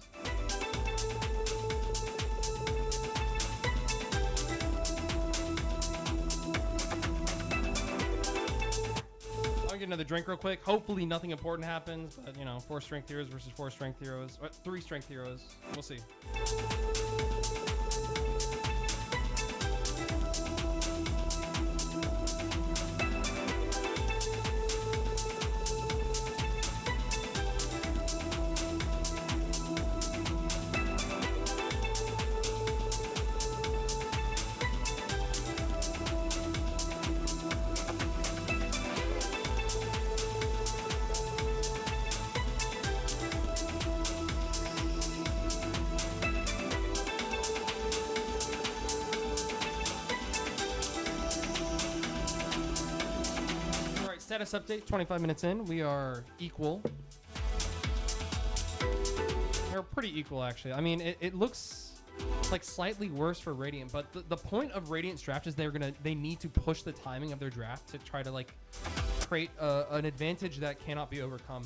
I'll get another drink real quick. Hopefully nothing important happens, but you know, 4 strength heroes versus 4 strength heroes. 3 strength heroes. We'll see. Status update, 25 minutes in. We are equal. We're pretty equal, actually. I mean, it looks like slightly worse for Radiant, but the point of Radiant's draft is they need to push the timing of their draft to try to like create an advantage that cannot be overcome.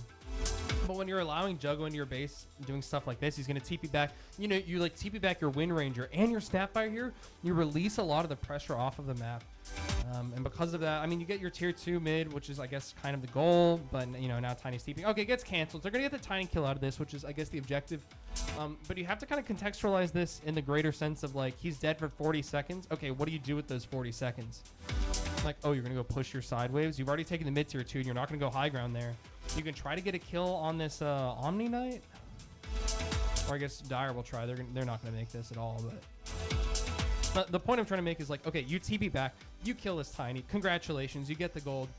But when you're allowing Juggo into your base doing stuff like this, he's going to TP back. You know, you like TP back your Wind Ranger and your Snapfire here. You release a lot of the pressure off of the map. And because of that, I mean, you get your tier 2 mid, which is, I guess, kind of the goal. But, you know, now Tiny's TPing. Okay, it gets canceled. They're going to get the Tiny kill out of this, which is, I guess, the objective. But you have to kind of contextualize this in the greater sense of, like, he's dead for 40 seconds. Okay, what do you do with those 40 seconds? like, oh, you're going to go push your side waves. You've already taken the mid tier 2, and you're not going to go high ground there. You can try to get a kill on this Omni Knight. Or I guess Dire will try. They're not going to make this at all. But the point I'm trying to make is like, okay, you TP back. You kill this Tiny. Congratulations. You get the gold.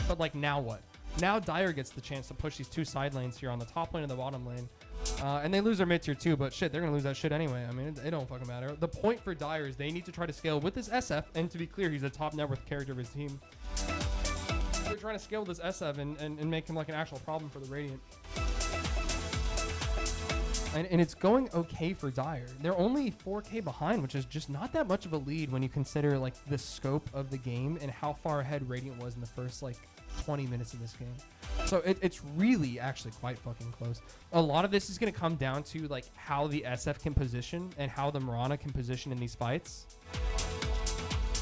But like, now what? Now Dire gets the chance to push these 2 side lanes here on the top lane and the bottom lane. And they lose their mid tier 2, but shit, they're going to lose that shit anyway. I mean, it don't fucking matter. The point for Dire is they need to try to scale with this SF. And to be clear, he's the top net worth character of his team. They're trying to scale with this SF and make him like an actual problem for the Radiant. And it's going okay for Dire. They're only 4K behind, which is just not that much of a lead when you consider like the scope of the game and how far ahead Radiant was in the first like 20 minutes of this game. So it's really actually quite fucking close. A lot of this is going to come down to like how the SF can position and how the Mirana can position in these fights.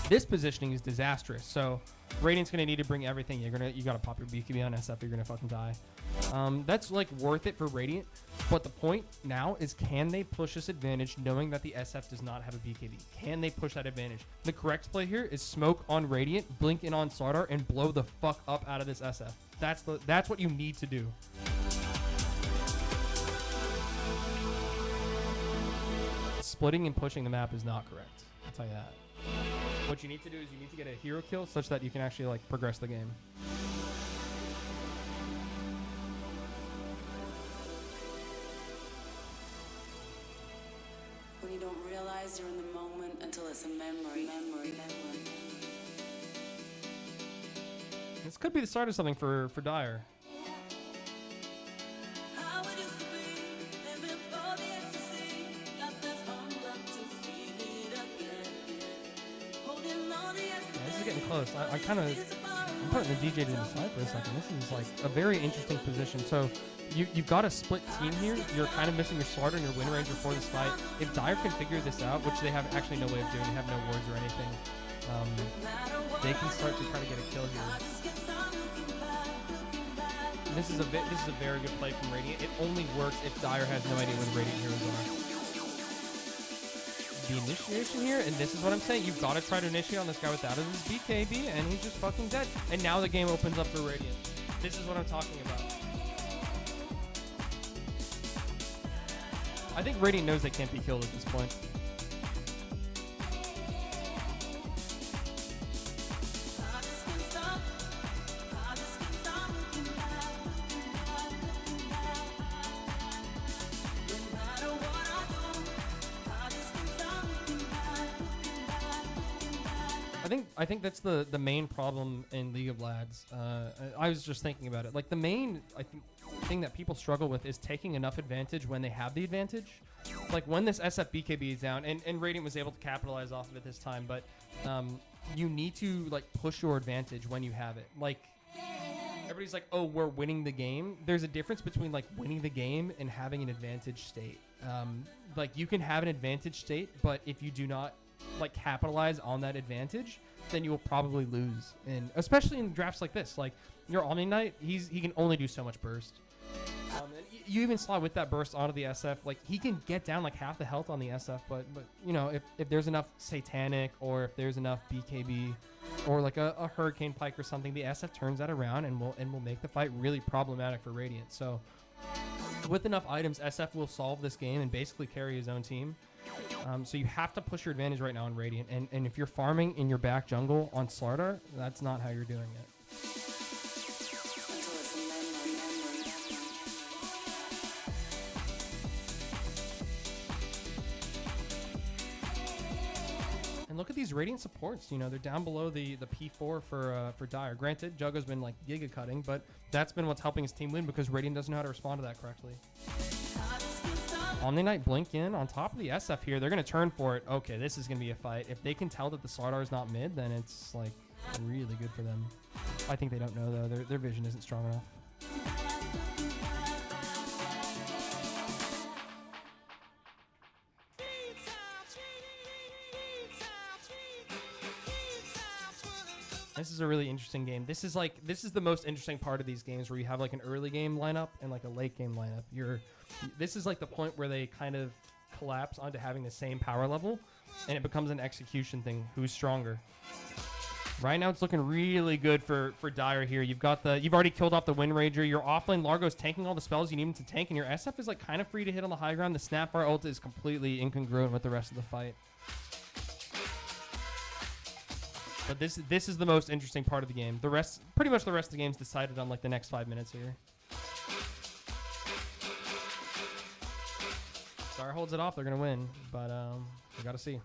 This positioning is disastrous. So Radiant's going to need to bring everything. You got to pop your BKB on SF. You're going to fucking die. That's like worth it for Radiant. But the point now is, can they push this advantage knowing that the SF does not have a BKB? Can they push that advantage? The correct play here is smoke on Radiant, blink in on Slardar, and blow the fuck up out of this SF. That's what you need to do. Splitting and pushing the map is not correct. I'll tell you that. What you need to do is you need to get a hero kill such that you can actually like progress the game. When you don't realize you're in the moment until it's a memory. This could be the start of something for Dire. This is getting close. I'm putting the DJ to the side for a second. This is like a very interesting position. So you've got a split team here. You're kind of missing your Slardar and your Wind Ranger for this fight. If Dire can figure this out, which they have actually no way of doing, they have no wards or anything, they can start to try to get a kill here. This is a very good play from Radiant. It only works if Dire has no idea where the Radiant heroes are. The initiation here, and this is what I'm saying. You've got to try to initiate on this guy without his BKB, and he's just fucking dead. And now the game opens up for Radiant. This is what I'm talking about. I think Radiant knows they can't be killed at this point. I think that's the main problem in League of Lads. I was just thinking about it. Like the main thing that people struggle with is taking enough advantage when they have the advantage. Like when this SF BKB is down, and Radiant was able to capitalize off of it this time, but you need to like push your advantage when you have it. Like everybody's like, oh, we're winning the game. There's a difference between like winning the game and having an advantage state. Like you can have an advantage state, but if you do not like capitalize on that advantage, then you will probably lose. And especially in drafts like this, like your Omni Knight, he can only do so much burst. And you even slide with that burst onto the SF, like he can get down like half the health on the SF, but you know, if there's enough Satanic or if there's enough BKB or like a Hurricane Pike or something, the SF turns that around and will make the fight really problematic for Radiant. So with enough items, SF will solve this game and basically carry his own team. So you have to push your advantage right now on Radiant, and if you're farming in your back jungle on Slardar, that's not how you're doing it. And look at these Radiant supports. You know, they're down below the P4 for Dire. Granted, Juggo's been like giga cutting, but that's been what's helping his team win because Radiant doesn't know how to respond to that correctly. Omni Knight blink in on top of the SF here. They're going to turn for it. Okay, this is going to be a fight. If they can tell that the Slardar is not mid, then it's like really good for them. I think they don't know though. Their vision isn't strong enough. This is a really interesting game. This is the most interesting part of these games where you have like an early game lineup and like a late game lineup. This is like the point where they kind of collapse onto having the same power level, and it becomes an execution thing. Who's stronger? Right now, it's looking really good for Dire here. You've already killed off the Wind Ranger. Your offlane Largo's tanking all the spells you need him to tank, and your SF is like kind of free to hit on the high ground. The Snapfire ult is completely incongruent with the rest of the fight. But this is the most interesting part of the game. Pretty much the rest of the game's decided on like the next 5 minutes here. Dire holds it off, they're gonna win, but we gotta see.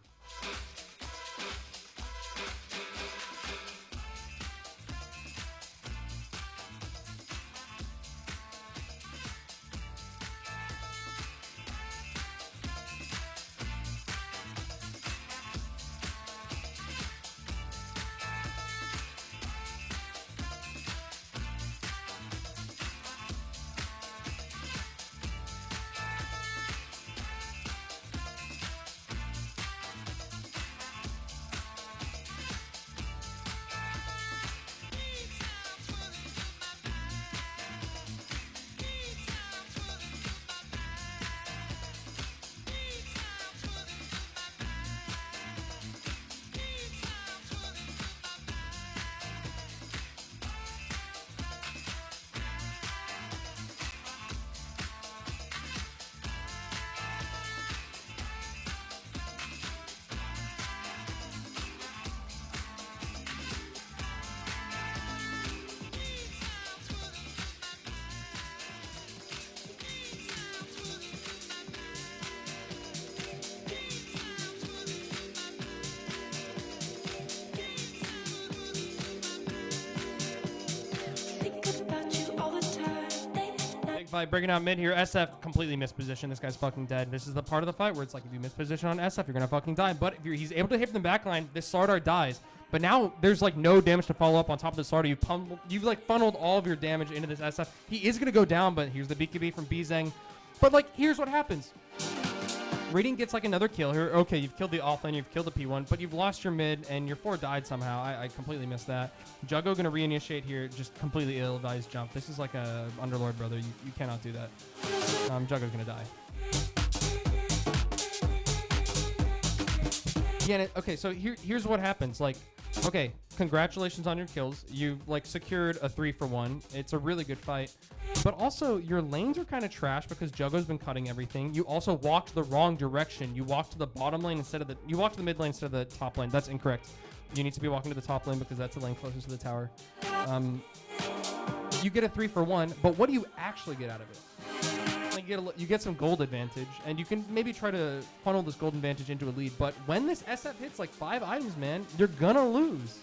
By bringing out mid here, SF completely missed position. This guy's fucking dead. This is the part of the fight where it's like if you miss position on SF, you're gonna fucking die. But if he's able to hit from the backline, this Slardar dies. But now there's like no damage to follow up on top of the Slardar. You've like funneled all of your damage into this SF. He is gonna go down, but here's the BKB from Djing. But like here's what happens. Radiant gets like another kill here. Okay, you've killed the offlane, you've killed the P1, but you've lost your mid, and your 4 died somehow. I completely missed that. Juggo gonna reinitiate here, just completely ill-advised jump. This is like a Underlord, brother. You cannot do that. Juggo's gonna die. Yeah, okay, so here's what happens. Like, okay, congratulations on your kills. You've like secured a 3-for-1. It's a really good fight. But also, your lanes are kind of trash because Juggo's been cutting everything. You also walked the wrong direction. You walked to the bottom lane instead of you walked to the mid lane instead of the top lane. That's incorrect. You need to be walking to the top lane because that's the lane closest to the tower. You get a 3-for-1, but what do you actually get out of it? Like you get some gold advantage, and you can maybe try to funnel this gold advantage into a lead. But when this SF hits like 5 items, man, you're gonna lose.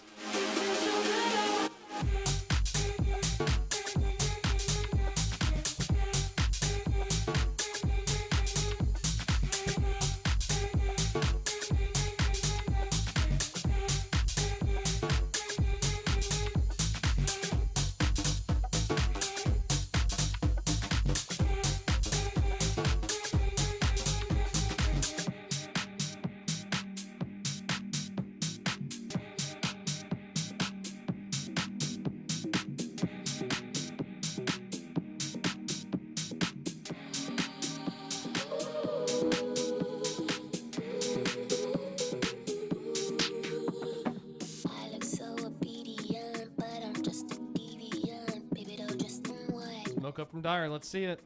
Smoke up from Dire. Let's see it.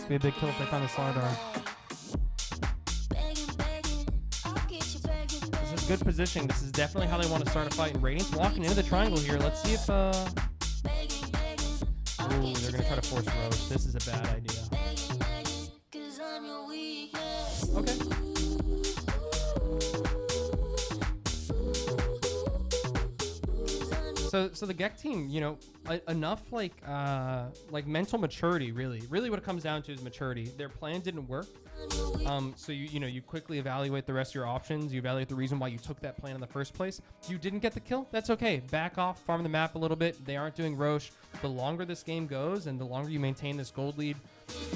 Be a big kill if they find the Slardar. This is good positioning. This is definitely how they want to start a fight. And Radiant's walking into the triangle here. Let's see if ooh, they're gonna try to force Roche. This is a bad idea. Okay. So the Gek team, you know, enough like mental maturity, really what it comes down to is maturity. Their plan didn't work. So you quickly evaluate the rest of your options. You evaluate the reason why you took that plan in the first place. You didn't get the kill. That's okay. Back off, farm the map a little bit. They aren't doing Roche. The longer this game goes and the longer you maintain this gold lead,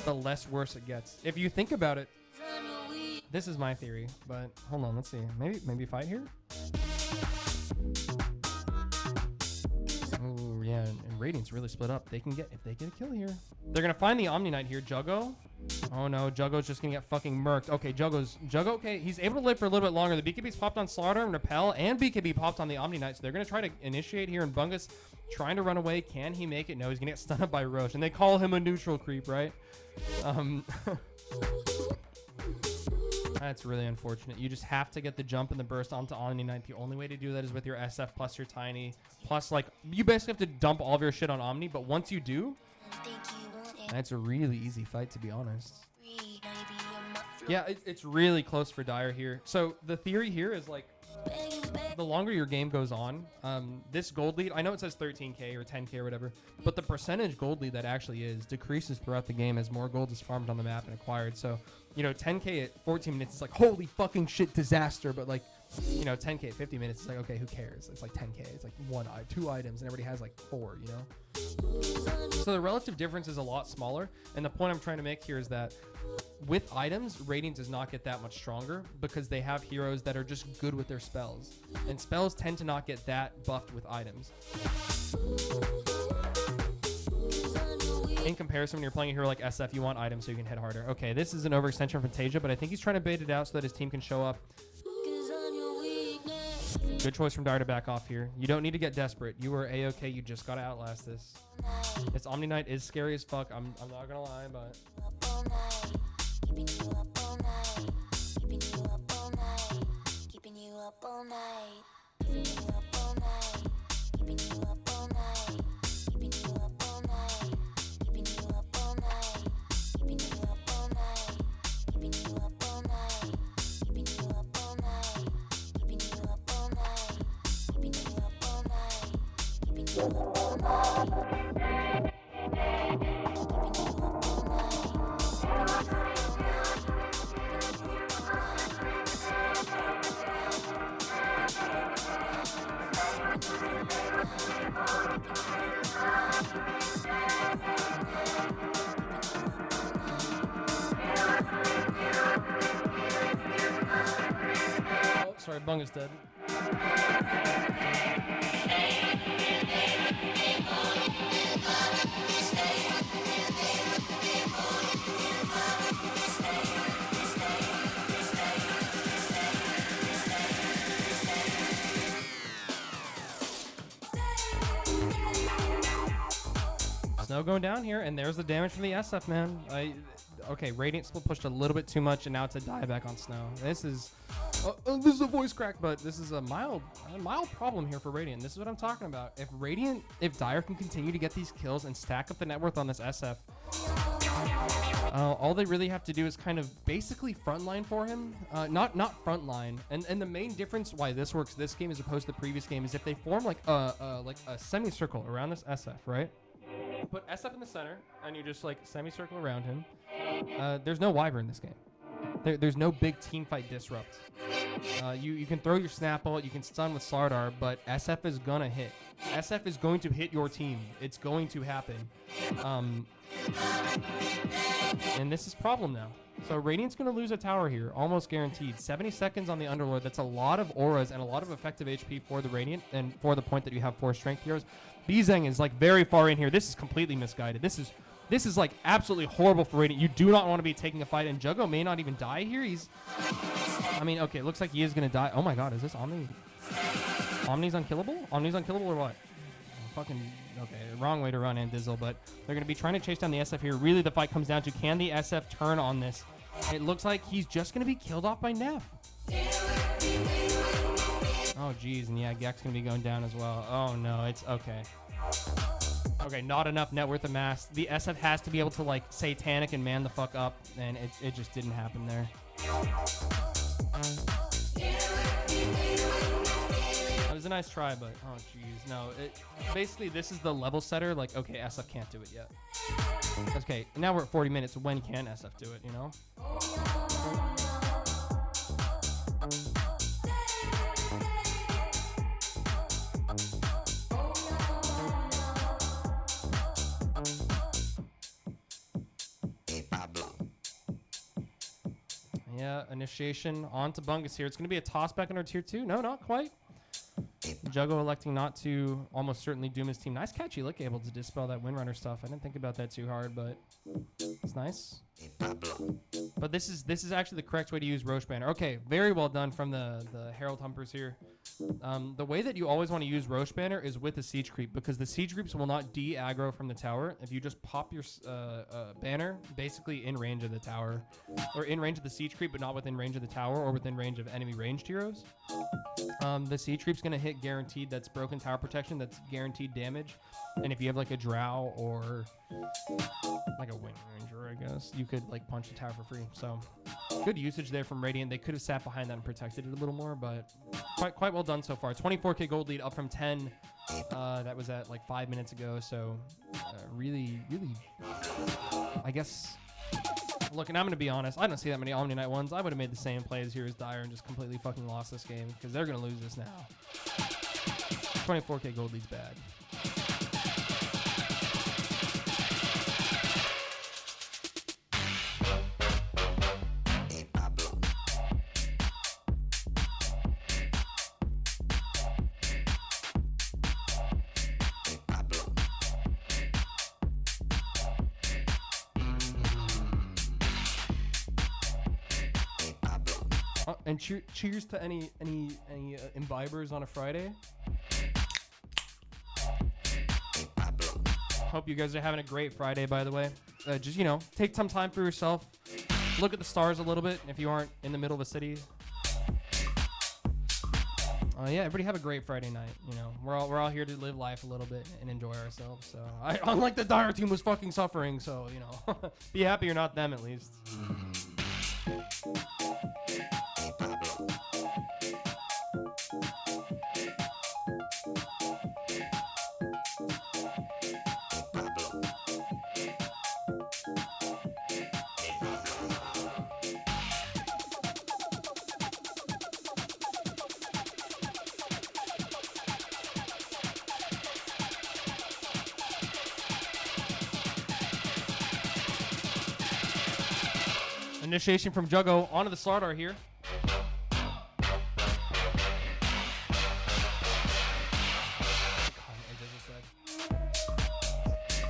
the less worse it gets. If you think about it, this is my theory, but hold on, let's see. Maybe fight here? Oh, yeah, and Radiant's really split up. They can get, if they get a kill here, they're gonna find the Omni Knight here. Juggo. Oh no, Juggo's just gonna get fucking murked. Okay, Juggo. Okay, he's able to live for a little bit longer. The BKB's popped on Slaughter and Repel, and BKB popped on the Omni Knight. So they're gonna try to initiate here. And Bungus trying to run away. Can he make it? No, he's gonna get stunned up by Roche. And they call him a neutral creep, right? That's really unfortunate. You just have to get the jump and the burst onto Omni Knight. The only way to do that is with your SF plus your Tiny. Plus, like, you basically have to dump all of your shit on Omni. But once you do, that's a really easy fight, to be honest. Yeah, it's really close for Dire here. So the theory here is, like, the longer your game goes on, this gold lead, I know it says 13k or 10k or whatever, but the percentage gold lead that actually is decreases throughout the game as more gold is farmed on the map and acquired. So, you know, 10k at 14 minutes is like, holy fucking shit, disaster. But, like, you know, 10k at 50 minutes is like, okay, who cares? It's like 10k. It's like two items, and everybody has like 4, you know? So the relative difference is a lot smaller. And the point I'm trying to make here is that with items, Radiant does not get that much stronger because they have heroes that are just good with their spells. And spells tend to not get that buffed with items. In comparison, when you're playing a hero like SF, you want items so you can hit harder. Okay, this is an overextension from Tasia, but I think he's trying to bait it out so that his team can show up. Good choice from Dire to back off here. You don't need to get desperate. You are A-okay. You just got to outlast this. This Omni Knight is scary as fuck. I'm not going to lie, but... Oh, sorry, Bungus dead. Snow going down here, and there's the damage from the SF, man. Okay, Radiant split pushed a little bit too much, and now it's a dieback on Snow. This is a voice crack, but this is a mild problem here for Radiant. This is what I'm talking about. If Dire can continue to get these kills and stack up the net worth on this SF, all they really have to do is kind of basically frontline for him. Not frontline. And the main difference why this works this game as opposed to the previous game is if they form like a semicircle around this SF, right? Put SF in the center, and you just like semicircle around him. There's no Wyvern in this game. There's no big team fight disrupt. You can throw your Snapple, you can stun with Slardar, but SF is gonna hit. SF is going to hit your team. It's going to happen. And this is problem now. So Radiant's going to lose a tower here, almost guaranteed. 70 seconds on the Underlord. That's a lot of auras and a lot of effective HP for the Radiant, and for the point that you have 4 strength heroes. Bijeng is like very far in here. This is completely misguided. This is like absolutely horrible for Radiant. You do not want to be taking a fight, and Juggo may not even die here. I mean, okay, it looks like he is going to die. Oh my god, is this Omni? Omni's unkillable? Omni's unkillable or what? Fucking, okay, wrong way to run in Dizzle, but they're going to be trying to chase down the SF here. Really, the fight comes down to, can the SF turn on this? It looks like he's just going to be killed off by Neff. Oh, geez, and yeah, Gek's going to be going down as well. Oh, no, it's okay. Okay, not enough net worth amass. The SF has to be able to, like, satanic and man the fuck up, and it just didn't happen there. That was a nice try, but oh jeez, no. Basically, this is the level setter. Like, okay, SF can't do it yet. Okay, now we're at 40 minutes. When can SF do it? You know? Yeah, initiation onto Bungus here. It's going to be a toss back under tier 2. No, not quite. Juggo electing not to almost certainly doom his team. Nice catchy look, able to dispel that Windrunner stuff. I didn't think about that too hard, but it's nice. But this is actually the correct way to use Roche Banner. Okay, very well done from the Herald Humpers here. The way that you always want to use Roche Banner is with the Siege Creep, because the Siege Creeps will not de-aggro from the tower if you just pop your banner basically in range of the tower, or in range of the Siege Creep, but not within range of the tower or within range of enemy ranged heroes. The Siege Creep's going to hit guaranteed. That's broken tower protection. That's guaranteed damage. And if you have like a Drow or like a Wind Ranger, I guess, you could like punch the tower for free. So good usage there from Radiant. They could have sat behind that and protected it a little more, but quite well done so far. 24k gold lead up from 10. That was at like 5 minutes ago. So really, I guess. Look, and I'm going to be honest, I don't see that many Omni Knight ones. I would have made the same plays here as Dire and just completely fucking lost this game, because they're going to lose this now. 24k gold lead's bad. And cheers to any imbibers on a Friday. Hope you guys are having a great Friday, by the way. Just, take some time for yourself. Look at the stars a little bit if you aren't in the middle of a city. Yeah, everybody have a great Friday night. We're all here to live life a little bit and enjoy ourselves. So, unlike the Dire team was fucking suffering, so, be happy you're not them at least. Initiation from Juggo onto the Slardar here.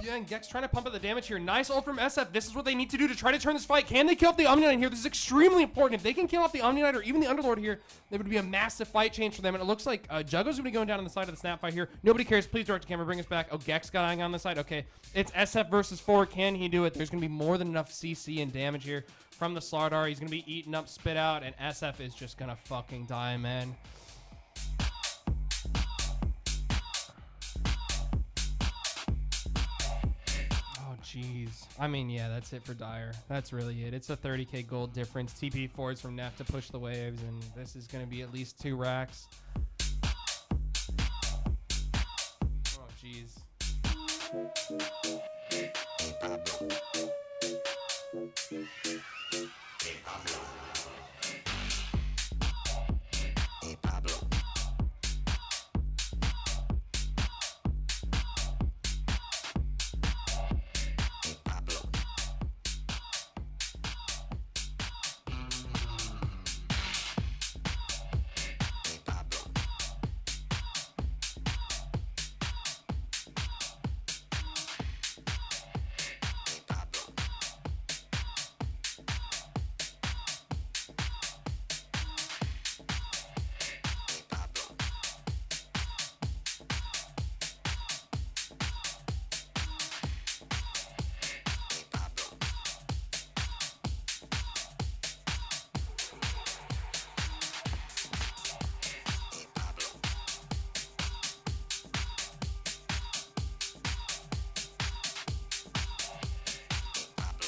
Yeah, and Gex trying to pump up the damage here. Nice ult from SF. This is what they need to do to try to turn this fight. Can they kill off the Omni Knight here? This is extremely important. If they can kill off the Omni Knight or even the Underlord here, there would be a massive fight change for them. And it looks like Juggo's going to be going down on the side of the snap fight here. Nobody cares. Please direct the camera. Bring us back. Oh, Gex got eyeing on the side. Okay, it's SF versus 4. Can he do it? There's going to be more than enough CC and damage here from the Slardar. He's going to be eaten up, spit out, and SF is just going to fucking die, man. Jeez. I mean, yeah, that's it for Dire. That's really it. It's a 30k gold difference. TP forwards from Neff to push the waves, and this is going to be at least 2 racks. Oh, jeez.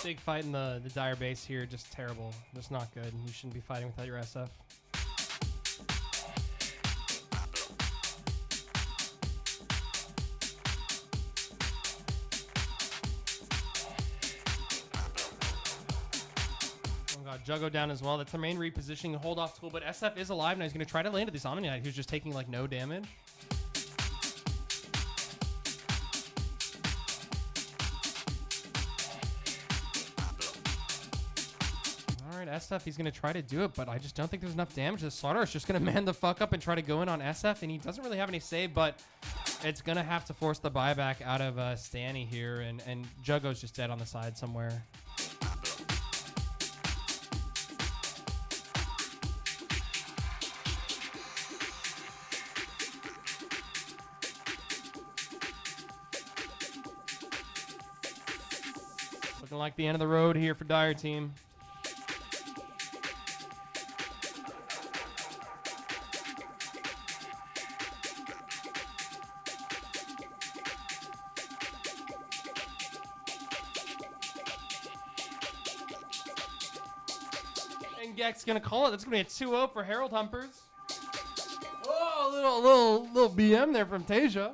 Big fight in the Dire base here, just terrible. Just not good. You shouldn't be fighting without your SF. Oh god, Juggo down as well. That's the main repositioning, hold off tool, but SF is alive now. He's going to try to land at this Omni Knight who's just taking like no damage. SF, he's going to try to do it, but I just don't think there's enough damage. The Slaughter is just going to man the fuck up and try to go in on SF, and he doesn't really have any save, but it's going to have to force the buyback out of Stanny here, and Juggo's just dead on the side somewhere. Looking like the end of the road here for Dire Team. And Gek's gonna call it. That's gonna be a 2-0 for Herald Humpers. Oh, little BM there from Tasia.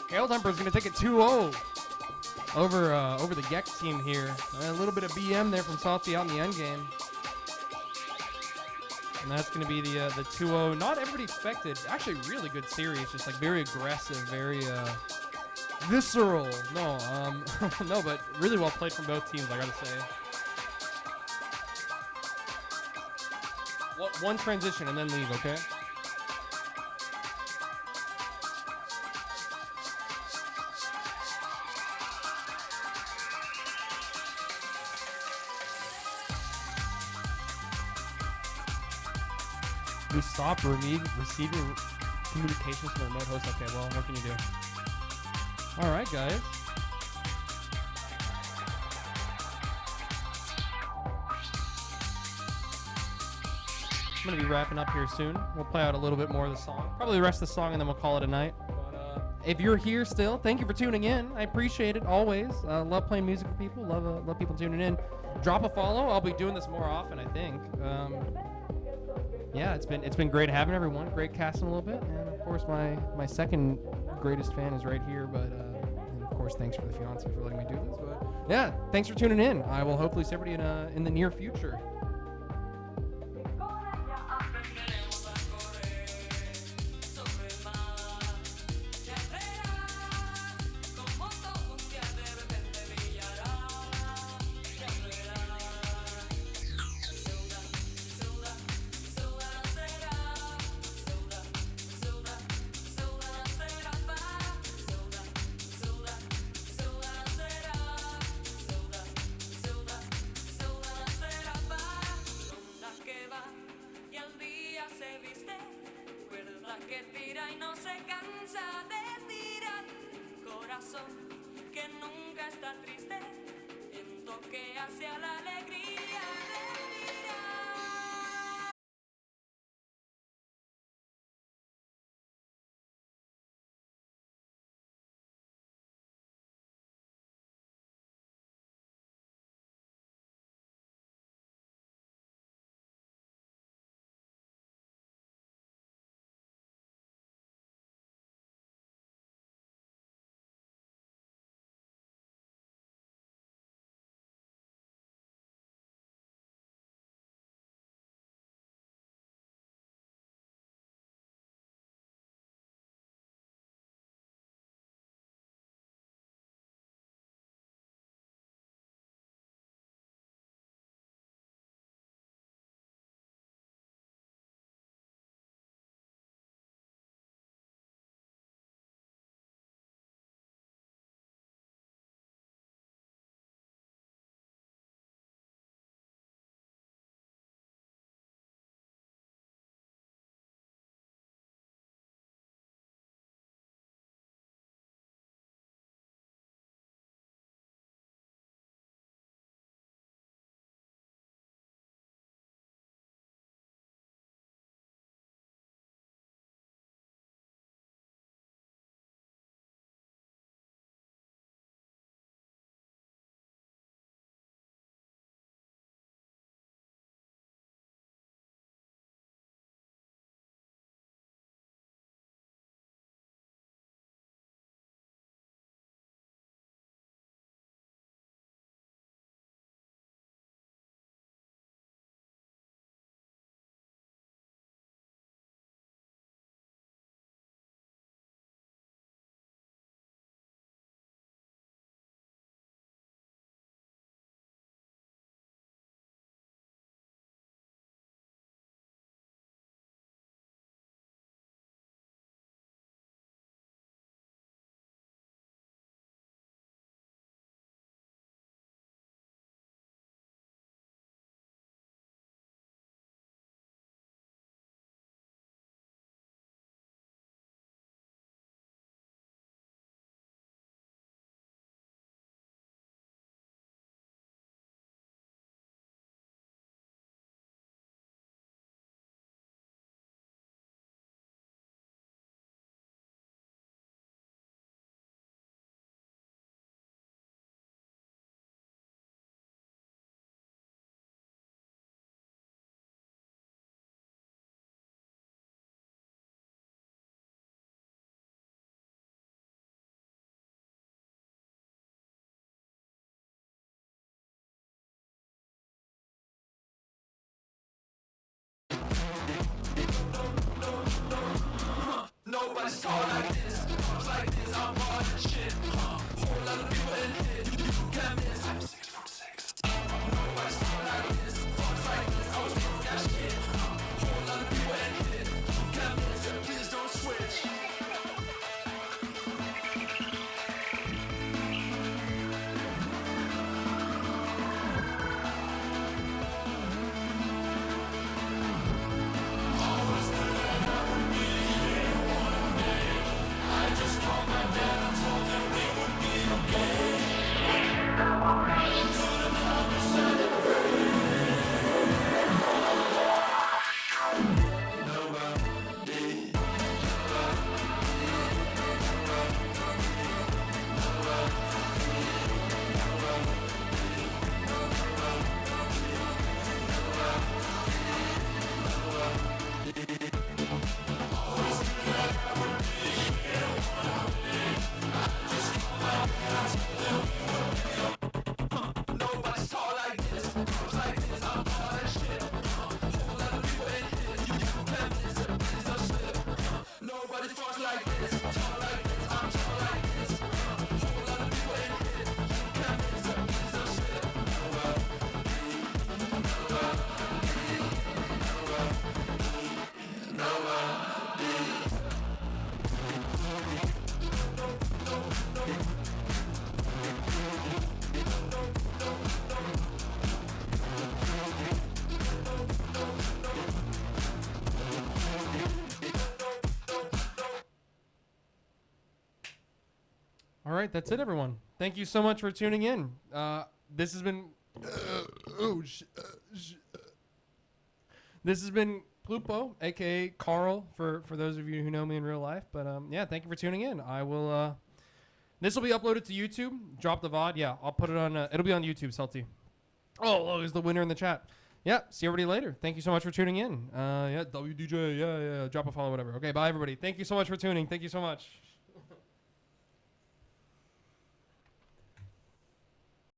Herald Humper's gonna take it 2-0 over the Gek team here. A little bit of BM there from Salty out in the end game. And that's going to be the 2-0. Not everybody expected. Actually, really good series. Just like very aggressive, very visceral. No, no, but really well played from both teams, I got to say. One transition and then leave, okay? We stopped receiving communications from the remote host. Okay, well, what can you do? All right, guys. I'm going to be wrapping up here soon. We'll play out a little bit more of the song. Probably the rest of the song, and then we'll call it a night. But if you're here still, thank you for tuning in. I appreciate it always. Love playing music for people. Love people tuning in. Drop a follow. I'll be doing this more often, I think. Yeah, it's been great having everyone. Great casting a little bit, and of course my second greatest fan is right here. But and of course, thanks for the fiance for letting me do this. But yeah, thanks for tuning in. I will hopefully see everybody in the near future. Que tira y no se cansa de tirar, corazón que nunca está triste, viento que hacia la alegría de Nobody's tall like this, arms like this, I'm hard as shit. Whole lot of people in here, you can't miss. I'm 6'6". Nobody's tall like this, arms like this, I was doing that shit. Whole lot of people in here, you can't miss. Please don't switch. Nobody's tall like this, arms like this, I'm hard as shit. Whole lot of people in here, you can't miss. Please don't slip. Nobody falls like this, tall like this, I'm tall like this. Whole lot of people in here, you can't miss. Please don't slip. All right, that's it, everyone. Thank you so much for tuning in. This has been this has been Plupo, aka Carl, for those of you who know me in real life. But yeah, thank you for tuning in. I will. This will be uploaded to YouTube. Drop the VOD. Yeah, I'll put it on. It'll be on YouTube, Salty. Oh, is the winner in the chat. Yeah, see everybody later. Thank you so much for tuning in. Yeah, WDJ. Yeah. Drop a follow, whatever. Okay, bye, everybody. Thank you so much for tuning. Thank you so much.